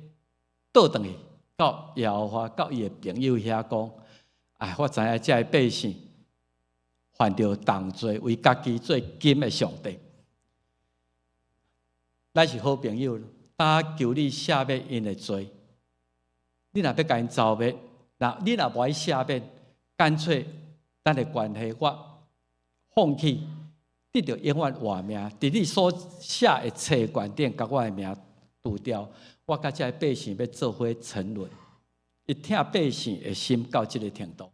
倒转去到耶和华到伊的朋友遐讲：我知影这百姓犯着重罪，为家己做金的上帝。咱是好朋友，但求你赦免因的罪。你若要甲因召灭，你若无爱赦免，干脆咱的关系我放弃。得到永远活命，伫你所写的册卷顶，甲我的名除掉，我甲这百姓要做伙沉沦。一听百姓的心到这个程度，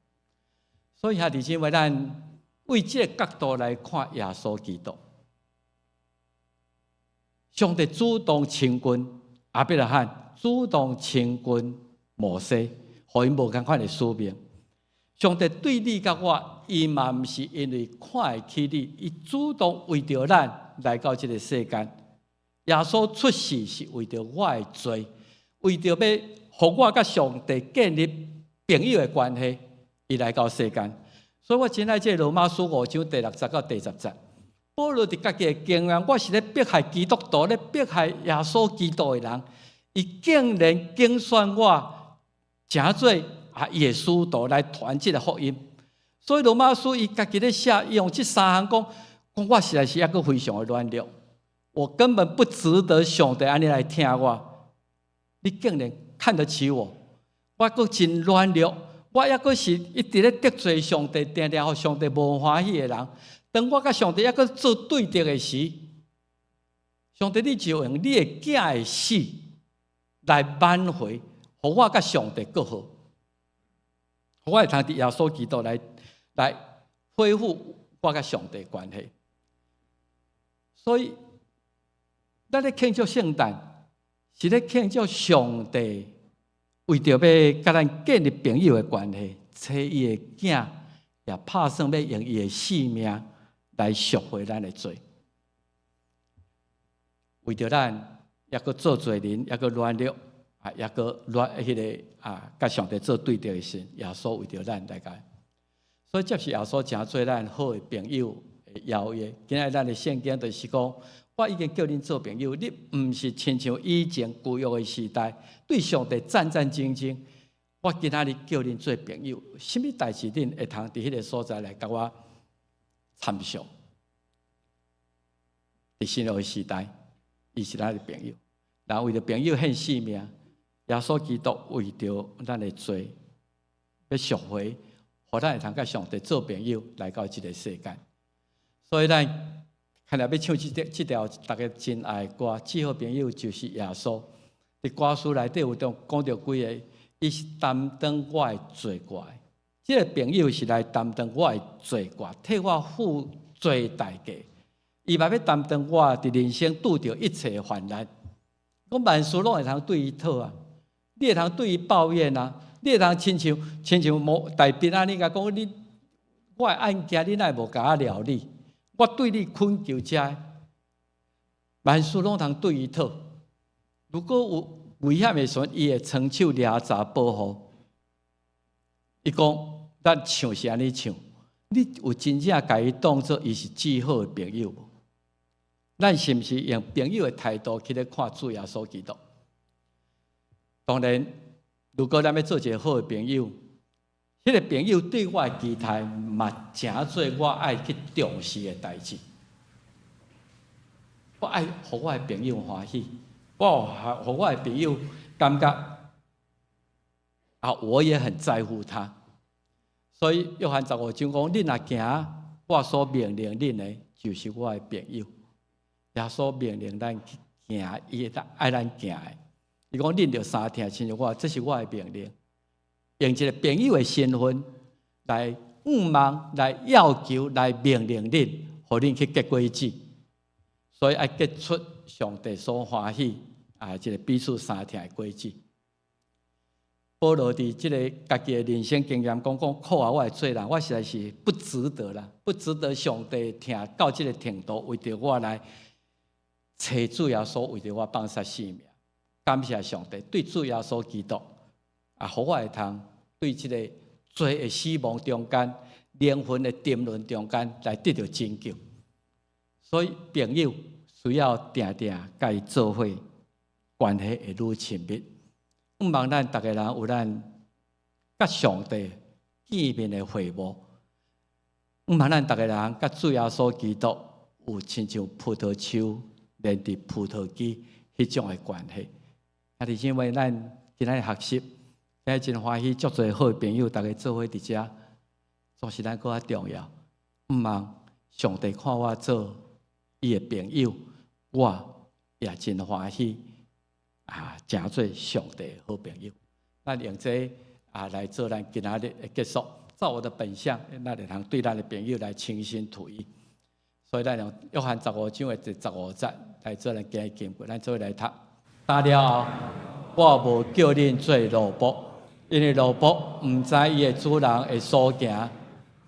所以兄弟姊妹，咱为这个角度来看耶稣基督，上帝主动亲近亚伯拉罕，主动亲近摩西，互因无同款的使命。上帝对你甲我，伊嘛毋是因为看会起你，伊主动为着咱来到这个世间。耶稣出世是为着我的罪，为着要互我甲上帝建立朋友的关系，伊来到世间。所以我真爱这罗马书5章第6节到第10节，保罗伫家己的经验，我是咧迫害基督徒，咧迫害耶稣基督的人，伊竟然竞选我，诚做耶稣徒来传这个福音。所以罗马书伊家己咧写，伊用这3项讲我实在是一个非常的软弱，我根本不值得上帝安尼来听我。你竟然看得起我，我阁真软弱，我抑阁是一直咧得罪上帝，定定互上帝无欢喜的人。当我甲上帝抑阁做对敌的时，上帝你就用你的囝的死来挽回，互我甲上帝更好。我会通伫耶稣基督来恢复我甲上帝的关系。所以，咱咧庆祝圣诞，是咧庆祝上帝为着要甲咱建立朋友的关系，找伊的囝，也拍算要用伊的性命来赎回咱的罪。为着咱抑阁做罪人，抑阁软弱。抑个甲上帝做对调的神，耶稣为着咱来个，所以接受耶稣诚做咱好的朋友的邀约。今仔咱的圣经就是讲，我已经叫恁做朋友，你毋是亲像以前旧约的时代对上帝战战兢兢。我今仔日叫恁做朋友，什么代志恁会通伫迄个所在来甲我参详？伫新约的时代，伊是咱的朋友，然后为着朋友献性命。耶稣基督为着咱的罪，要赎回，互咱会通甲上帝做朋友，来到这个世间。所以咱看来要唱这条大家真爱的歌，最好朋友就是耶稣。伫歌词内底有讲到几个，伊是担当我的罪过，这个朋友是来担当我的罪过，替我付罪代价。伊嘛要担当我伫人生拄着一切的患难。我万事拢会通对伊讨啊！你会通对伊抱怨啊？你会通亲像无大兵安尼甲讲，我的案件你哪会无甲我料理？我对你恳求遮，万事拢通对伊讨。如果有危险的时阵，伊会伸手抓查保护。伊讲，咱唱是安尼唱，你有真正甲伊当作伊是最好的朋友无？咱是毋是用朋友的态度去咧看主耶稣基督？当然，如果咱要做一个好的朋友，迄个朋友对我的期待，嘛诚做我爱去重视的代志。我爱互我的朋友欢喜，我互我的朋友感觉我也很在乎他。所以约翰15章讲：恁若行我所命令恁的，就是我的朋友。耶稣命令咱去行，伊爱咱行的。伊讲：恁着三听亲像我，这是我的命令。用一个朋友的身份来望、来要求、来命令恁，互恁去结果子。所以爱结出上帝所欢喜一个彼此三听的果子。保罗伫即个家己的人生经验讲苦我会做人，我实在是不值得啦，不值得上帝听到即个程度，为着我来找主耶稣，为着我放下性命。感谢上帝对主耶稣基督互我会通对即个罪的死亡中间、灵魂的沉沦中间来得到拯救。所以朋友需要定定甲伊做伙，关系会愈亲密。毋望咱逐个人有咱甲上帝见面的会晤，毋望咱逐个人甲主耶稣基督有亲像葡萄树连伫葡萄枝迄种的关系。是因为咱今仔日学习，今日真欢喜，足侪好朋友，逐个做伙伫遮，总是咱搁较重要。毋望上帝看我做伊的朋友，我也真欢喜。诚做上帝的好朋友，咱用这来做咱今仔日的结束。照我的本相，咱就通对咱的朋友来倾心吐意。所以咱用约翰15章的第15节来做咱今日经文，咱做来读。打了后，我无叫恁做奴仆，因为奴仆毋知伊的主人会所行。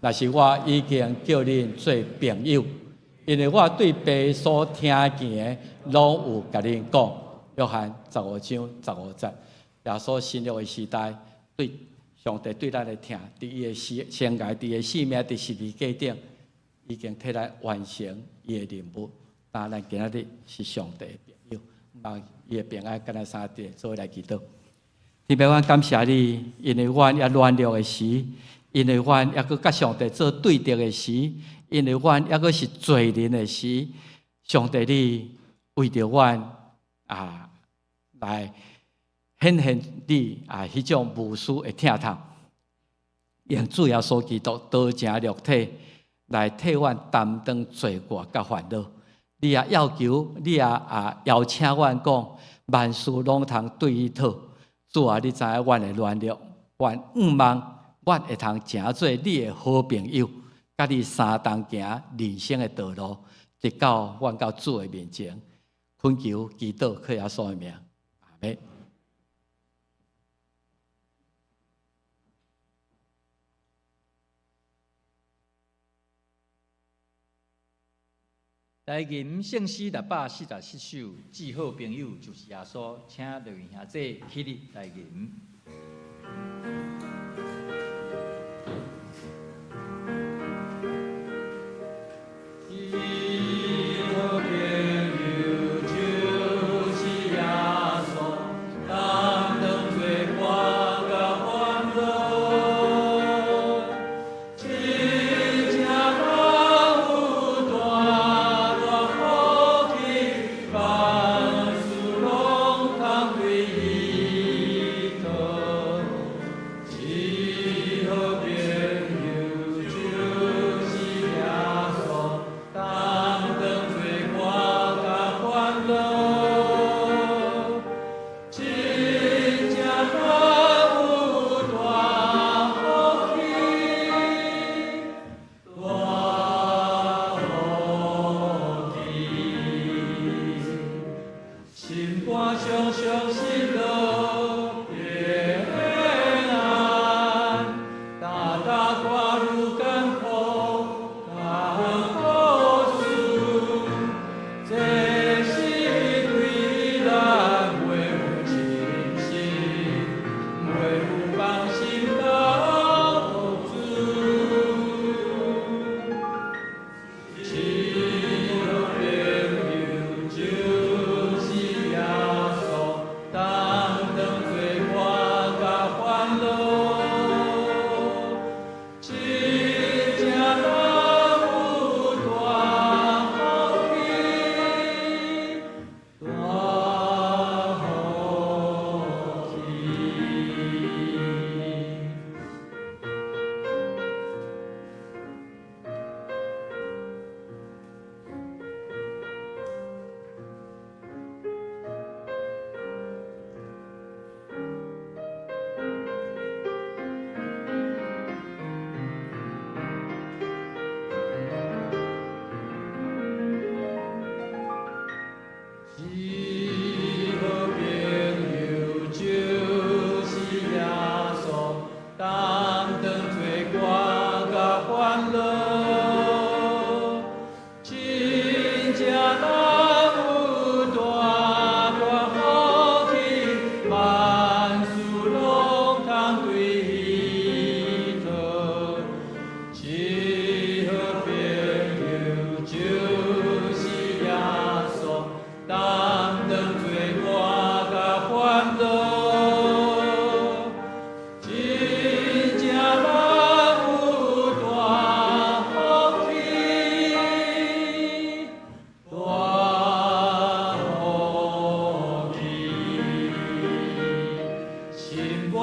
但是我已经叫恁做朋友，因为我对爸所听见的，拢有甲恁讲。约翰15章15节，耶稣新约的时代，对上帝对咱的听，伫伊的生涯、伫伊的生命、伫十字架顶，已经替咱完成伊的任务。但咱今仔日是上帝的朋友，望伊的平安跟咱三地做伙来祈祷。天父，我感谢你，因为阮也软弱的时，因为阮也搁甲上帝做对敌的时，因为阮也搁是罪人的时，上帝你为着阮来显现你迄种无私的疼痛，用主耶稣基督道成肉体来替阮担当罪过甲烦恼。你也要求，你也邀请阮讲，万事拢通对伊讨。主啊，你知影阮的软弱，阮毋望阮会通成做你的好朋友，甲你相同行人生的道路，直到阮到主的面前。恳求祈祷，靠耶稣的名，阿门。台吟圣诗647首，至好朋友就是耶稣，请刘云兄弟起立来吟。Amen.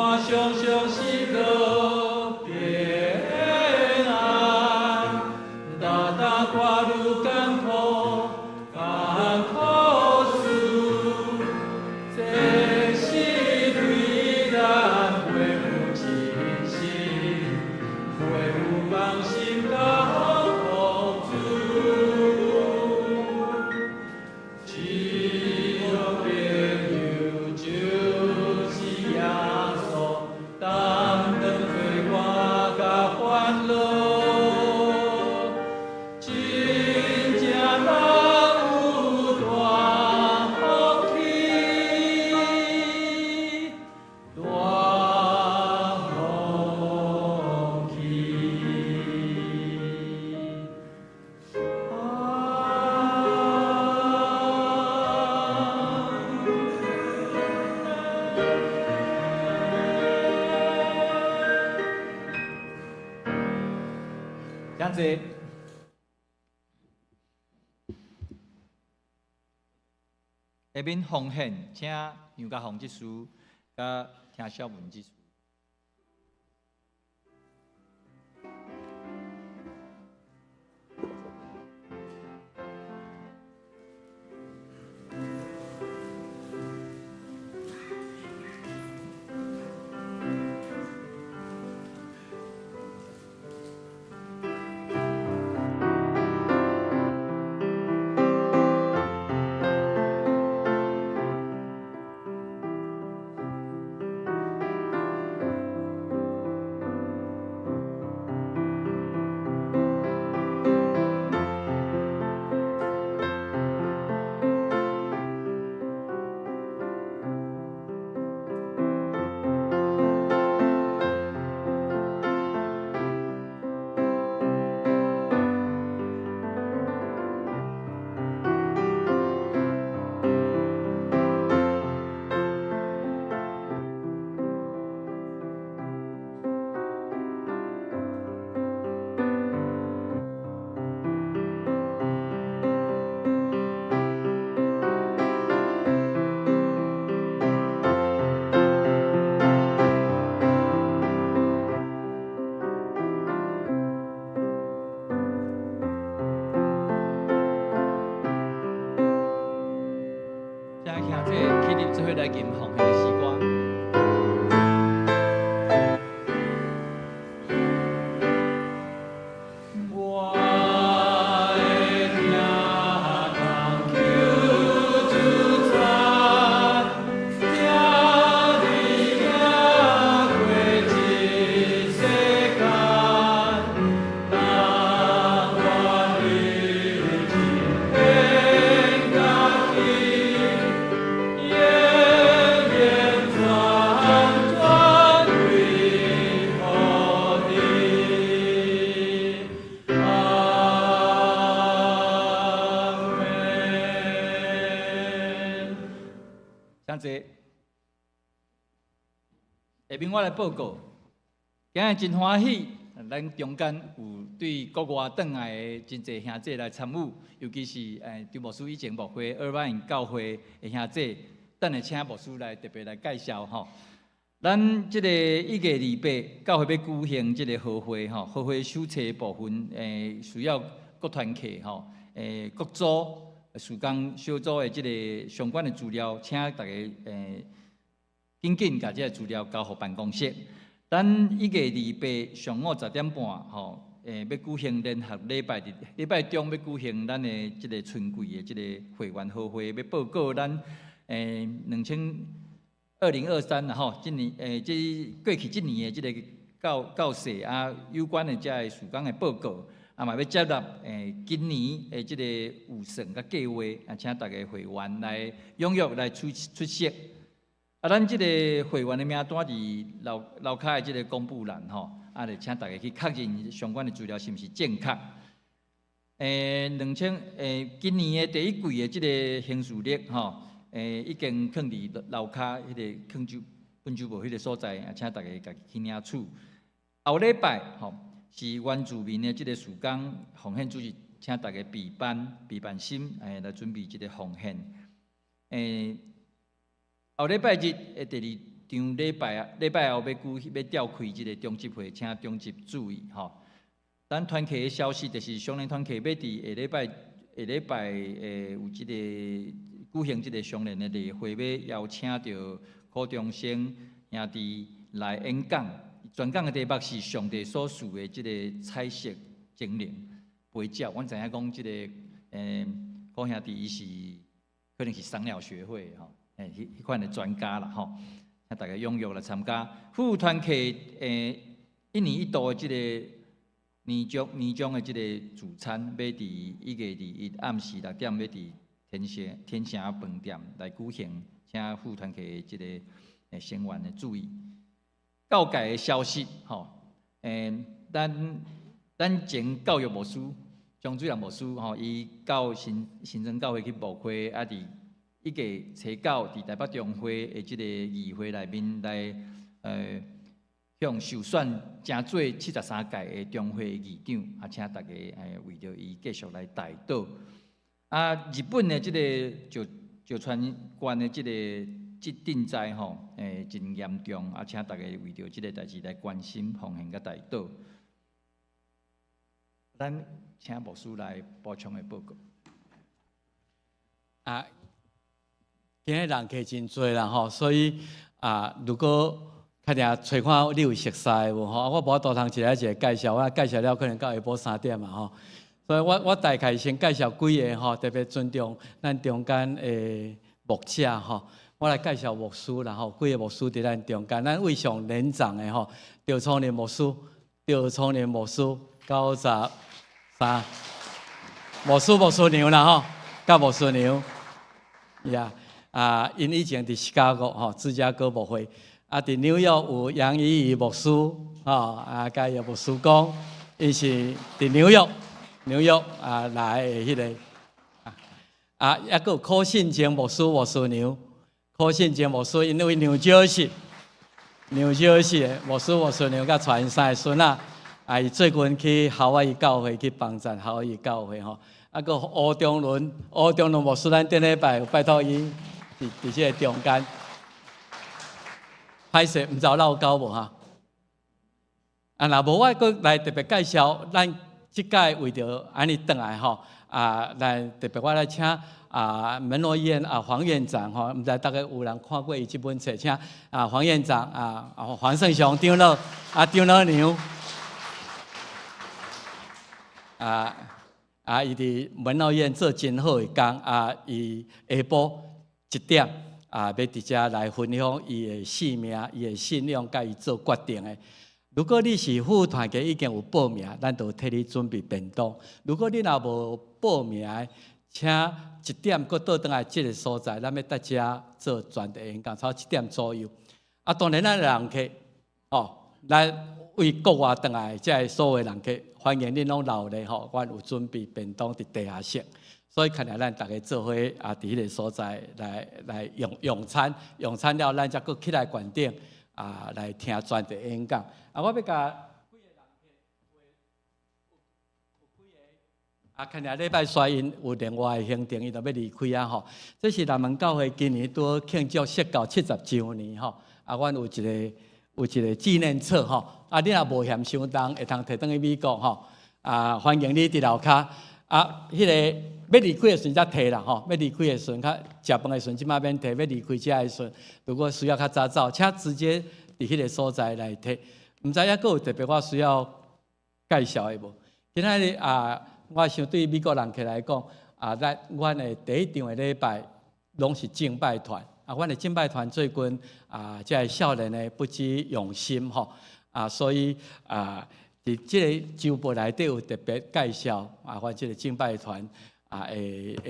看常常喜乐平安，大大跨入艰苦事，这是对咱恢复信心，恢复放心甲福主。只有朋友就是耶稣，担当罪我甲烦恼，真正人有大福气，大福气。谢谢。下面奉献，请杨家宏执事甲听小文执事。做伙来吟奉献的诗歌。我的听人求主传，听你行过这世间，但愿你真变家己。永远传传归乎你，阿门。谢谢。下面我来报告，今日真欢喜，咱中间有对国外转来的真侪兄弟来参与，尤其是张牧师以前牧会二万人教会的兄弟。等下请牧师来特别来介绍吼。咱即个1月28教会要举行即个好会吼，好会手册的部分需要各团契吼，各组事工小组的即个相关的资料，请大家紧紧把这个资料交互办公室。咱1月28上午10点半吼，要举行联合礼拜中要举行咱的即个春季的即个会员好会，要报告咱。2023啦吼，今年即过去今年的即个教誓啊，有关的遮个事工的报告，啊嘛要接纳今年的即个预算甲计划，啊请大家会员来踊跃来出席。啊，咱即个会员的名单伫楼骹的即个公布栏吼，啊，就请大家去确认相关的资料是毋是正确。今年的第一季的即个行事历吼。已经放伫楼骹迄个分州部迄个所在，啊，请大家家去领取。后礼拜吼是原住民的即个事工奉献主席，请大家备办心，来准备即个奉献。后礼拜日第场礼拜后要召开即个中集会，请中集注意吼。咱团契的消息就是双联团契要伫下礼拜有即个举行即个双联的例会，要邀请到柯中生兄弟来演讲。全讲的题目是上帝所赐的即个彩色精灵陪教。阮知影讲即个柯兄弟伊是可能是赏鸟学会吼，迄款的专家啦吼，请大家踊跃来参加。副团契一年一度的即个年终的即个主餐，要伫1月21暗时6点，要伫天城饭店来举行，请副团契的即个成员的注意。教界的消息，吼，咱前教育牧师张水良牧师，吼，伊到新庄教会去牧会，啊，伫1月初9伫台北中会的即个议会内面来，向受选正做73届的中会议长，啊，请大家为着伊继续来代祷。啊，日本的即个石川县的即个震灾吼，真严重，啊，请大家为着即个代志来关心、奉献、甲代祷。咱请牧师来补充的报告。啊，今日人客真多啦吼，所以如果确定找看你有熟悉无吼，我无多通一个介绍，我介绍了可能到下晡3点嘛吼，所以我大概先介绍几个吼，特别尊重咱中间的牧者吼。我来介绍牧师啦吼，几个牧师伫咱中间，咱位上年长的吼，赵聪年牧师93，牧师娘啦吼，甲牧师娘，因以前伫芝加哥吼，芝加哥牧会，伫纽约有杨怡怡牧师吼，甲伊牧师讲，伊是伫纽约来的迄个，抑个有柯信坚牧师娘。柯信坚牧师因为纽约市的牧师娘甲传三个孙仔，伊最近去夏威夷教会去帮助夏威夷教会吼，个吴中伦牧师，咱顶礼拜有拜托伊伫即个中间，歹势毋知有漏交无哈？若无我阁来特别介绍，咱即届为着安尼转来吼，来特别我来请。门罗医院黄院长吼，毋知大概有人看过伊即本册，请黄院长黄胜雄长老长老娘伊伫门罗医院做真好的工伊下晡1点要伫遮来分享伊的性命、伊的信仰，甲伊做决定的。如果你是副团契已经有报名，咱就替你准备便当。如果你若无报名，请1点搁倒转来即个所在，咱要搭遮做专题演讲，差7点左右。当然咱人客咱为国外转来，即个所有人客，欢迎恁拢留咧吼。阮有准备便当伫地下室，所以看来咱大家做伙伫迄个所在来用餐了，咱才搁起来观点来听专题演讲。我要甲看来礼拜三因有另外的行程，伊就要离开吼。这是南门教会今年拄庆祝设教70周年吼。阮有一个纪念册吼。你若无嫌伤重，会通摕转去美国吼。欢迎你伫楼骹。迄个要离开的时阵才摕啦吼。要离开的时阵，食饭的时阵即摆免摕。要离开遮的时阵，如果需要较早走，请直接伫迄个所在来摕。毋知还佫有特别我需要介绍的无？今仔日我想对美国人客来讲，阮的第一场的礼拜拢是敬拜团。阮的敬拜团最近即个少年的不知用心吼，所以伫即个周报内底有特别介绍阮即个敬拜团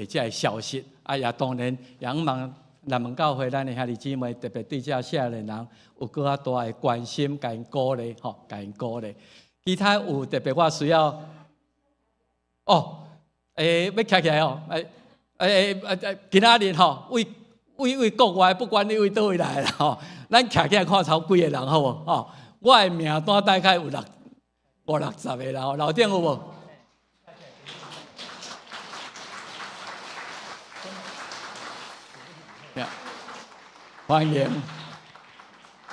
即个消息。也当然也望南门教会咱的兄弟姊妹特别对这少年人有更较大的关心，甲因鼓励吼，甲因鼓励。其他有特别我需要。要徛起来哦！今仔日吼，为国外，不管你为倒位来啦吼，咱徛起来看超几个人好无？吼，我的名单大概有50-60个啦，楼顶有无？欢迎！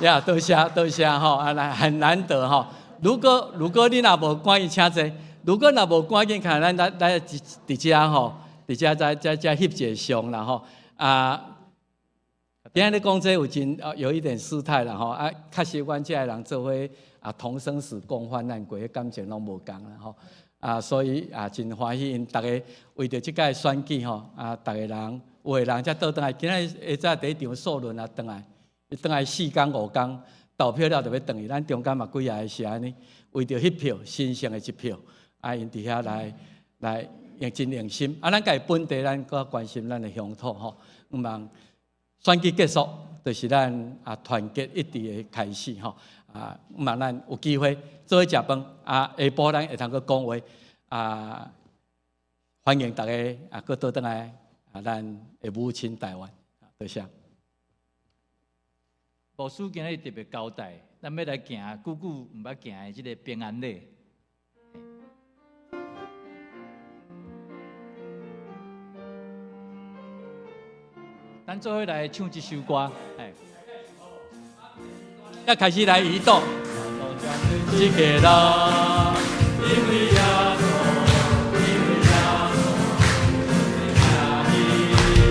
呀，多谢吼，啊来很难得吼。如果你若无赶紧请坐，如果若无赶紧看，咱来伫遮吼，伫遮再翕一个相啦吼。啊，今日你讲这有一点失态啦吼。啊，确实阮遮个人做伙啊同生死共患难过，感情拢无共啦吼。啊，所以啊真欢喜，因大家为着即届选举吼，啊，大家人有个人才倒转来，今日下早第一场数论啊，转来4天5天。投票了就要转去，咱中间嘛几下是安尼，为着迄票新鲜的一票，啊，因伫遐来用真用心，啊，咱家本地咱搁关心咱的乡土吼，毋茫选举结束，就是咱啊团结一致的开始吼，啊，毋茫咱有机会做伙食饭，啊，下晡咱会通去讲话，啊，欢迎大家啊，搁倒转来啊，咱的母亲台湾，多谢。牧师今日特别交代，咱要来行久毋捌行的即个平安礼。咱做伙来唱一首歌，要开始来移动。一个人，因为耶稣，因为耶稣，因为耶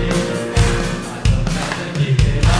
稣，一个人。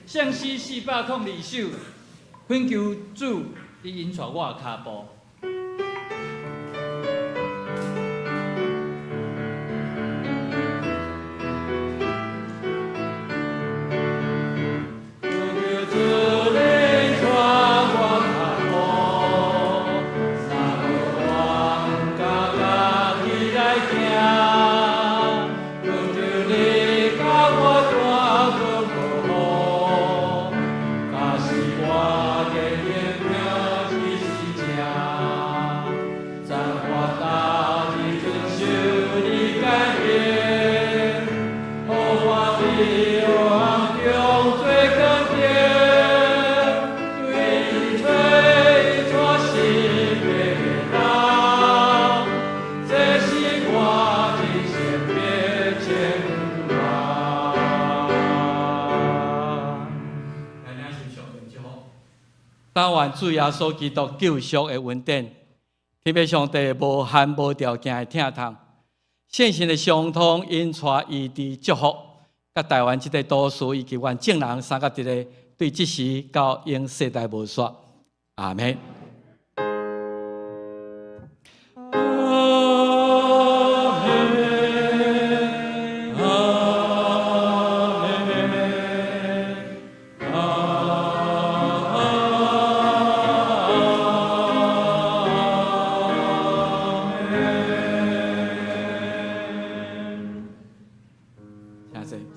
向西402首，恳求主你引带我脚步。但愿主耶稣基督救赎的恩典，天父上帝无限无条件的疼痛，圣神的相通因带伊伫祝福，甲台湾即个都市以及阮众人三甲一个，对即时到永世代无煞。阿门。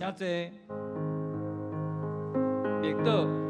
真济，绿岛。